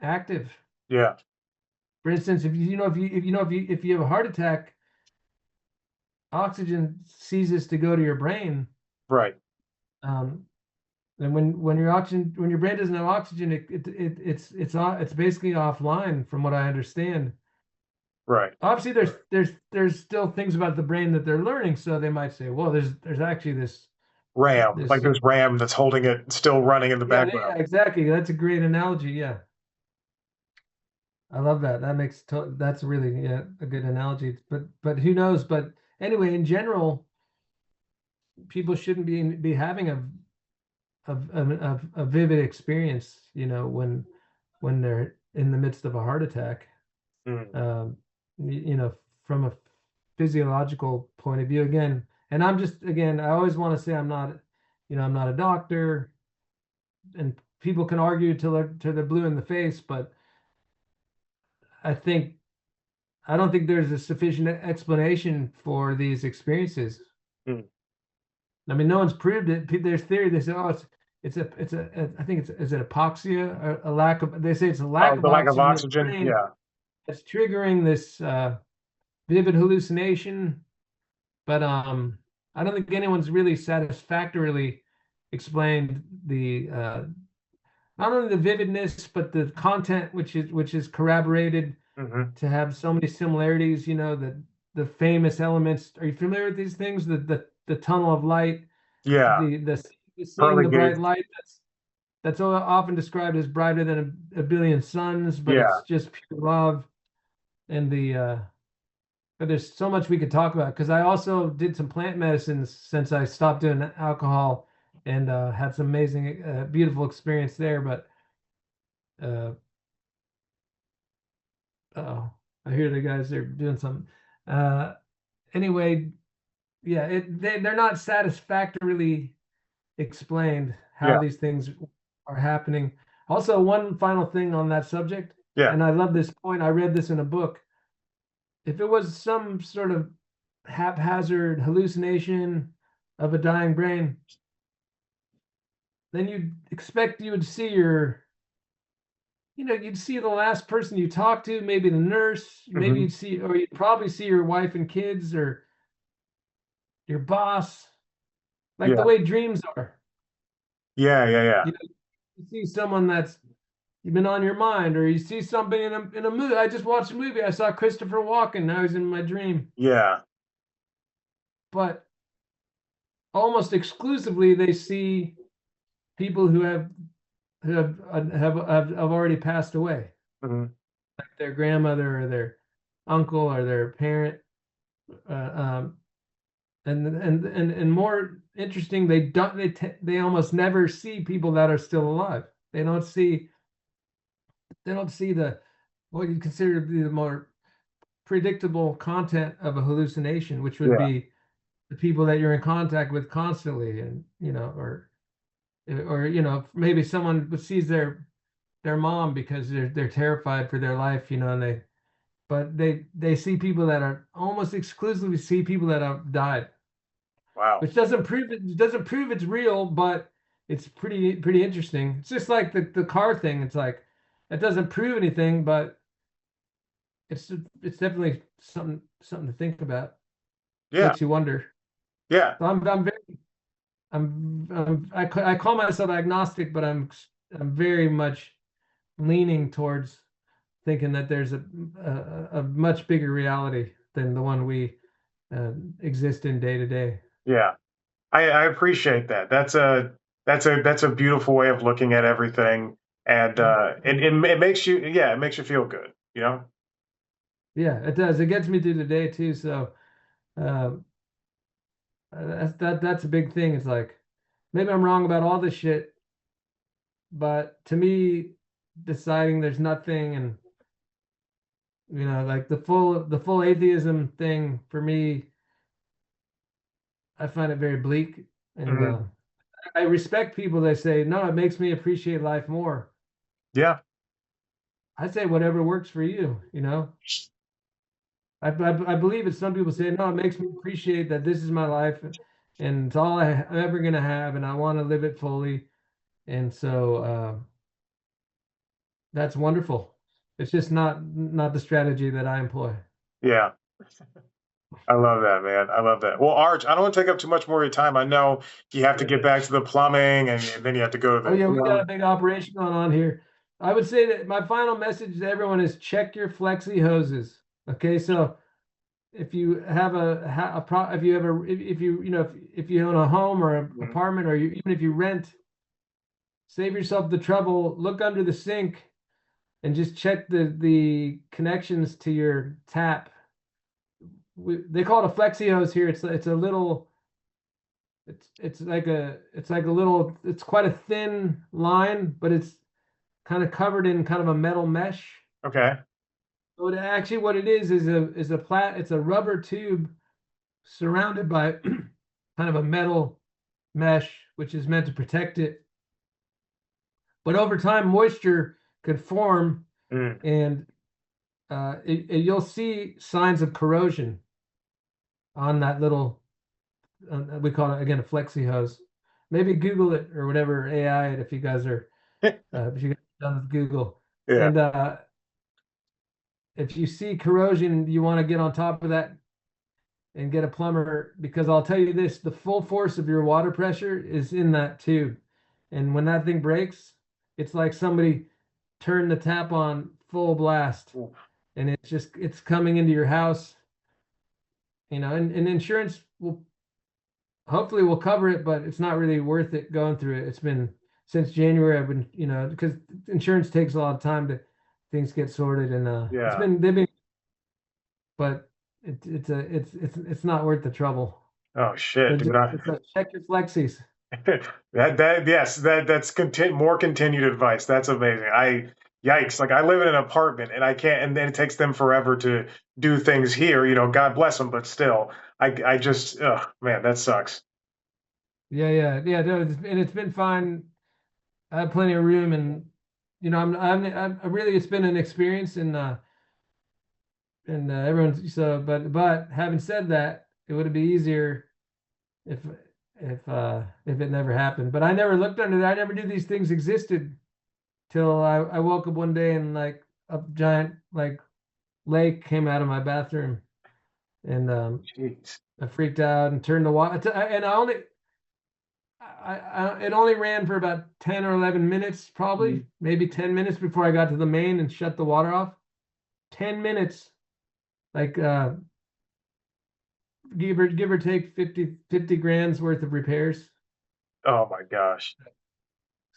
S2: active.
S1: Yeah.
S2: For instance, if you have a heart attack, oxygen ceases to go to your brain.
S1: Right.
S2: um, and when your brain doesn't have oxygen, it's basically offline from what I understand.
S1: Right.
S2: Obviously there's still things about the brain that they're learning, so they might say, well, there's actually
S1: RAM, like
S2: this
S1: this RAM that's holding it still running in the
S2: yeah, yeah,
S1: background.
S2: exactly, that's a great analogy. Yeah, I love that. That's really, yeah, a good analogy. But who knows? But anyway, in general, people shouldn't be having a vivid experience, when they're in the midst of a heart attack.
S1: Mm.
S2: um, from a physiological point of view, again. And I always want to say I'm not a doctor, and people can argue till they're blue in the face, but I think I don't think there's a sufficient explanation for these experiences.
S1: Mm.
S2: I mean, no one's proved it. There's theory. They say, oh, I think is it apoxia, or a lack of, they say it's a lack
S1: Oh,
S2: of
S1: the lack of
S2: oxygen in the
S1: oxygen.
S2: brain
S1: Yeah.
S2: that's triggering this vivid hallucination. But I don't think anyone's really satisfactorily explained the not only the vividness but the content, which is corroborated
S1: Hmm.
S2: to have so many similarities. The famous elements. Are you familiar with these things? The tunnel of light,
S1: Yeah.
S2: the seeing
S1: Pearly
S2: the bright
S1: gates.
S2: light that's often described as brighter than a billion suns, but it's
S1: Yeah.
S2: just pure love. And but there's so much we could talk about, because I also did some plant medicines since I stopped doing alcohol, and had some amazing, beautiful experience there. But uh, oh, I hear the guys are doing something. Uh, anyway, yeah, they're not satisfactorily explained how
S1: Yeah.
S2: these things are happening. Also, one final thing on that subject,
S1: Yeah.
S2: and I love this point. I read this in a book. If it was some sort of haphazard hallucination of a dying brain, then you would see you'd see the last person you talked to, maybe the nurse, maybe
S1: Hmm.
S2: or you'd probably see your wife and kids, or your boss, like the
S1: Yeah.
S2: way dreams are.
S1: Yeah. Yeah. Yeah.
S2: You know, you see someone that's you've been on your mind, or you see something in a movie. I just watched a movie. I saw Christopher Walken. Now he's in my dream.
S1: Yeah.
S2: But almost exclusively, they see people who have already passed away.
S1: Hmm.
S2: their grandmother or their uncle or their parent. Uh, um, and more interesting, they almost never see people that are still alive. They don't see the what you consider to be the more predictable content of a hallucination, which would
S1: Yeah.
S2: be the people that you're in contact with constantly, and maybe someone sees their mom because they're terrified for their life, and they see people that are almost exclusively see people that have died,
S1: Wow.
S2: which doesn't prove it's real, but it's pretty interesting. It's just like the car thing. It's like it doesn't prove anything, but it's it's definitely something to think about.
S1: Yeah.
S2: Makes you wonder.
S1: Yeah.
S2: So I call myself agnostic, but I'm very much leaning towards thinking that there's a much bigger reality than the one we exist in day to day.
S1: Yeah. I appreciate that. That's a beautiful way of looking at everything. And it makes you, yeah, it makes you feel good, you know?
S2: Yeah, it does. It gets me through the day too. So uh, that's a big thing. It's like maybe I'm wrong about all this shit, but to me, deciding there's nothing and like the full atheism thing for me, I find it very bleak. And
S1: Mhm.
S2: I respect people that say, no, it makes me appreciate life more.
S1: Yeah.
S2: I say whatever works for you. I believe it. Some people say, no, it makes me appreciate that this is my life and it's all I'm ever going to have and I want to live it fully. And so that's wonderful. It's just not the strategy that I employ.
S1: Yeah. I love that, man. I love that. Well, Arch, I don't want to take up too much more of your time. I know you have to get back to the plumbing and then you have to go to
S2: Oh
S1: the,
S2: yeah, we got a big operation going on here. I would say that my final message to everyone is check your flexi hoses. Okay, so if you have if you have if you if you own a home or an
S1: Mhm.
S2: apartment or even if you rent, save yourself the trouble. Look under the sink and just check the connections to your tap. They call it a flexi hose here. It's a little it's like a little it's quite a thin line, but it's kind of covered in kind of a metal mesh.
S1: Okay.
S2: So actually what it is it's a rubber tube surrounded by kind of a metal mesh, which is meant to protect it. But over time, moisture could form,
S1: Mm.
S2: and you'll see signs of corrosion on that little. We call it again a flexi hose. Maybe Google it or whatever AI it if you guys are if you guys are done with Google.
S1: Yeah.
S2: And if you see corrosion, you want to get on top of that and get a plumber because I'll tell you this, the full force of your water pressure is in that tube. And when that thing breaks, it's like somebody turned the tap on full blast and it's coming into your house, and insurance will cover it, but it's not really worth it going through it. It's been since January I've been, because insurance takes a lot of time to things get sorted and
S1: Yeah.
S2: they've been but it's not worth the trouble.
S1: Oh shit,
S2: So
S1: dude.
S2: just check your flexies.
S1: Yes, that's more continued advice. That's amazing. Yikes. Like I live in an apartment and I can't, and then it takes them forever to do things here, God bless them, but still, I just, oh man, that sucks.
S2: Yeah. No, it's been fine. I have plenty of room, and I'm really it's been an experience, and everyone's so. But having said that, it would be easier if if it never happened. But I never looked under that. I never knew these things existed till I woke up one day and like a giant like lake came out of my bathroom, and
S1: Jeez.
S2: I freaked out and turned the water. And it only ran for about 10 or 11 minutes,
S1: Mm.
S2: probably, maybe 10 minutes before I got to the main and shut the water off. 10 minutes, like give or take 50 grand's worth of repairs.
S1: Oh my gosh.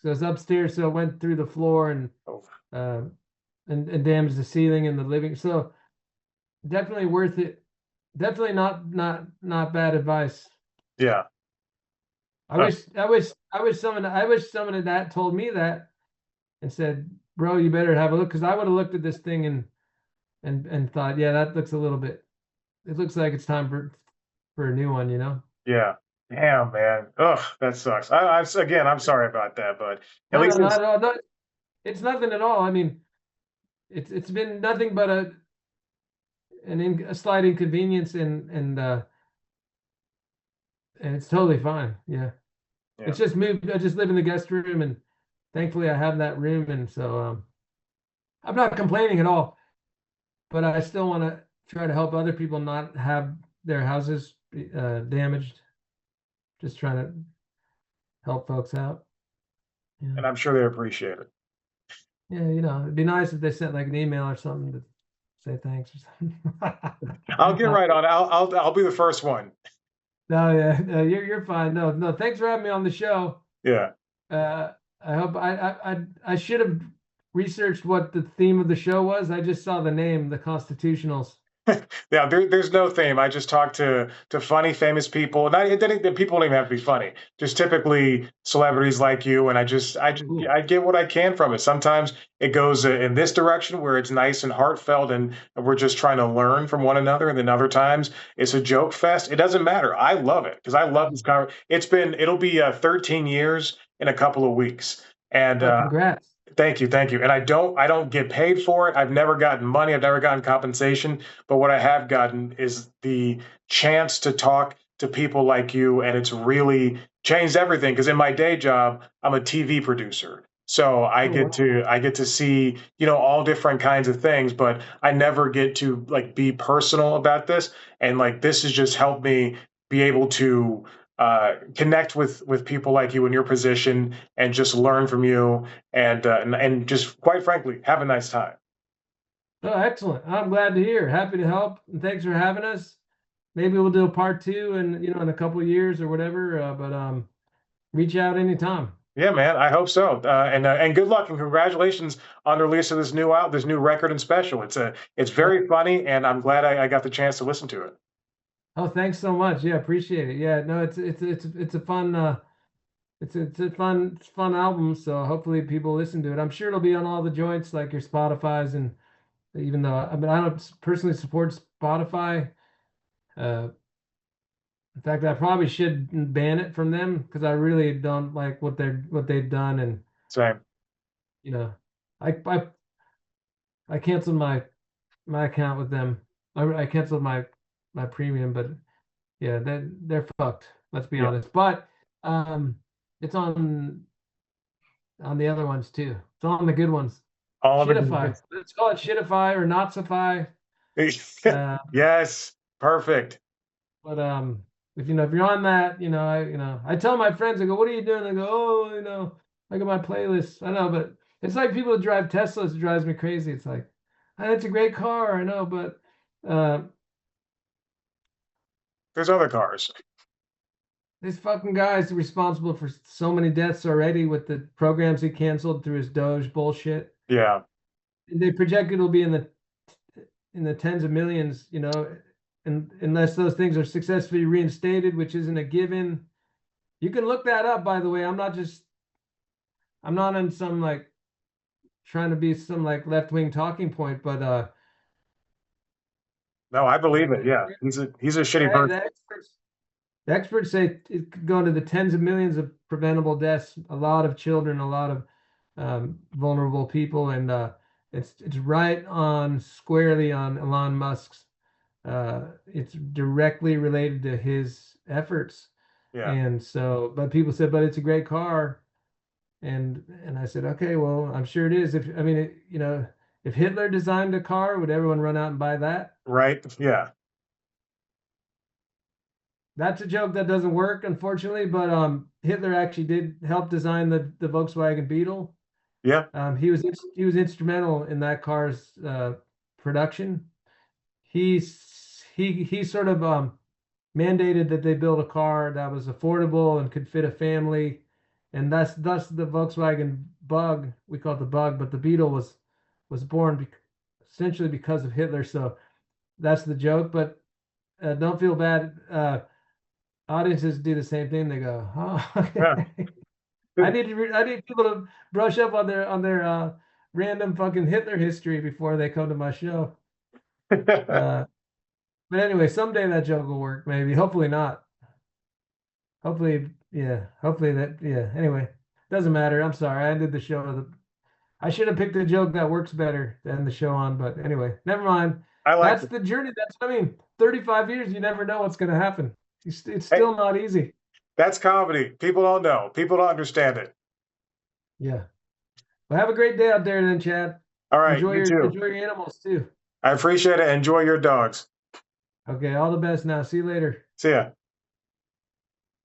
S2: So it's upstairs, so I went through the floor and
S1: Oh,
S2: uh, and damaged the ceiling in the living. So definitely worth it. Definitely not bad advice.
S1: Yeah.
S2: I wish I wish I wish someone had that told me that and said, "Bro, you better have a look," because I would have looked at this thing and thought, "Yeah, that looks a little bit. It looks like it's time for a new one," you know?
S1: Yeah. Damn, man. Ugh, that sucks. Again, I'm sorry about that, but at
S2: No, no,
S1: least
S2: not
S1: it's
S2: at all. No, it's nothing at all. I mean, it's been nothing but a slight inconvenience and it's totally fine. Yeah.
S1: yeah.
S2: It's just moved. I just live in the guest room and thankfully I have that room and so I'm not complaining at all, but I still want to try to help other people not have their houses damaged. Just trying to help folks out. Yeah.
S1: And I'm sure they appreciate it.
S2: Yeah, it'd be nice if they sent like an email or something to say thanks or
S1: I'll get
S2: something.
S1: right on it. I'll be the first one.
S2: No, yeah, no, you're fine. No, no, thanks for having me on the show.
S1: Yeah.
S2: Uh, I hope I should have researched what the theme of the show was. I just saw the name, the Constitutionals.
S1: Yeah, there's no theme. I just talk to funny, famous people. Not the people don't even have to be funny. Just typically celebrities like you, and
S2: Cool.
S1: I get what I can from it. Sometimes it goes in this direction where it's nice and heartfelt, and we're just trying to learn from one another. And then other times it's a joke fest. It doesn't matter. I love it because I love this conversation. It'll be 13 years in a couple of weeks, and
S2: Oh, congrats.
S1: thank you, thank you. And I don't get paid for it. I've never gotten money. I've never gotten compensation. But what I have gotten is the chance to talk to people like you, and it's really changed everything. Because in my day job, I'm a TV producer. So
S2: Oh, wow.
S1: I get to see, all different kinds of things, but I never get to like be personal about this. And like this has just helped me be able to connect with people like you in your position and just learn from you and just quite frankly have a nice time.
S2: Oh, excellent. I'm glad to hear. Happy to help. And thanks for having us. Maybe we'll do a part two and in a couple of years or whatever. But reach out anytime.
S1: Yeah, man, I hope so. And good luck and congratulations on the release of this new record and special. It's
S2: Yeah.
S1: very funny, and I'm glad I got the chance to listen to it.
S2: Oh, thanks so much. Yeah, appreciate it. Yeah, no, it's a fun it's a fun album. So hopefully people listen to it. I'm sure it'll be on all the joints like your Spotify's and even though I mean I don't personally support Spotify. Uh, in fact, I probably should ban it from them because I really don't like what they've done and
S1: Same,
S2: you know I I I canceled my account with them. I canceled my premium, but yeah, they're fucked. Let's be
S1: yeah,
S2: honest. But um, it's on the other ones too. It's on the good ones.
S1: all of
S2: Shitify.
S1: it.
S2: Let's call it Shitify or Notify. Uh,
S1: Yes, perfect.
S2: but if if you're on that, I tell my friends, I go, "What are you doing?" They go, "Oh, I got my playlist." I know, but it's like people that drive Teslas it drives me crazy. It's like, it's a great car, I know, but uh,
S1: There's other cars.
S2: this fucking guy is responsible for so many deaths already with the programs he canceled through his Doge bullshit.
S1: Yeah,
S2: They project it'll be in the tens of millions, and unless those things are successfully reinstated, which isn't a given. You can look that up, by the way. I'm not on some like trying to be some like left wing talking point, but
S1: no, I believe it.
S2: the,
S1: Yeah, he's a shitty
S2: the
S1: person.
S2: experts say it could go into the tens of millions of preventable deaths, a lot of children, a lot of vulnerable people, and it's right on squarely on Elon Musk's. It's directly related to his efforts,
S1: Yeah,
S2: and so, but people said, but it's a great car, and I said, okay, well, I'm sure it is. If I mean, if Hitler designed a car, would everyone run out and buy that?
S1: right. Yeah,
S2: That's a joke that doesn't work, unfortunately. But Hitler actually did help design the Volkswagen Beetle.
S1: yeah,
S2: He was instrumental in that car's production. He sort of mandated that they build a car that was affordable and could fit a family, and that's thus the Volkswagen Bug. We call it the Bug, but the Beetle was was born essentially because of Hitler. So that's the joke. But don't feel bad. Audiences do the same thing. They go, "Oh,
S1: Yeah.
S2: okay." I need people to brush up on their random fucking Hitler history before they come to my show. Uh, but anyway, someday that joke will work. Maybe. Hopefully not. Hopefully, yeah. Hopefully that. Yeah. Anyway, doesn't matter. I'm sorry. I ended the show. I should have picked a joke that works better to end the show on. But anyway, never mind.
S1: I like
S2: That's
S1: it.
S2: the journey. That's what I mean. 35 years, you never know what's going to happen. It's
S1: Hey,
S2: still not easy.
S1: that's comedy. People don't know. People don't understand it.
S2: Yeah. Well, have a great day out there then, Chad.
S1: All right, you too.
S2: Enjoy your animals too.
S1: I appreciate it. Enjoy your dogs.
S2: Okay, all the best now. See you later.
S1: See ya.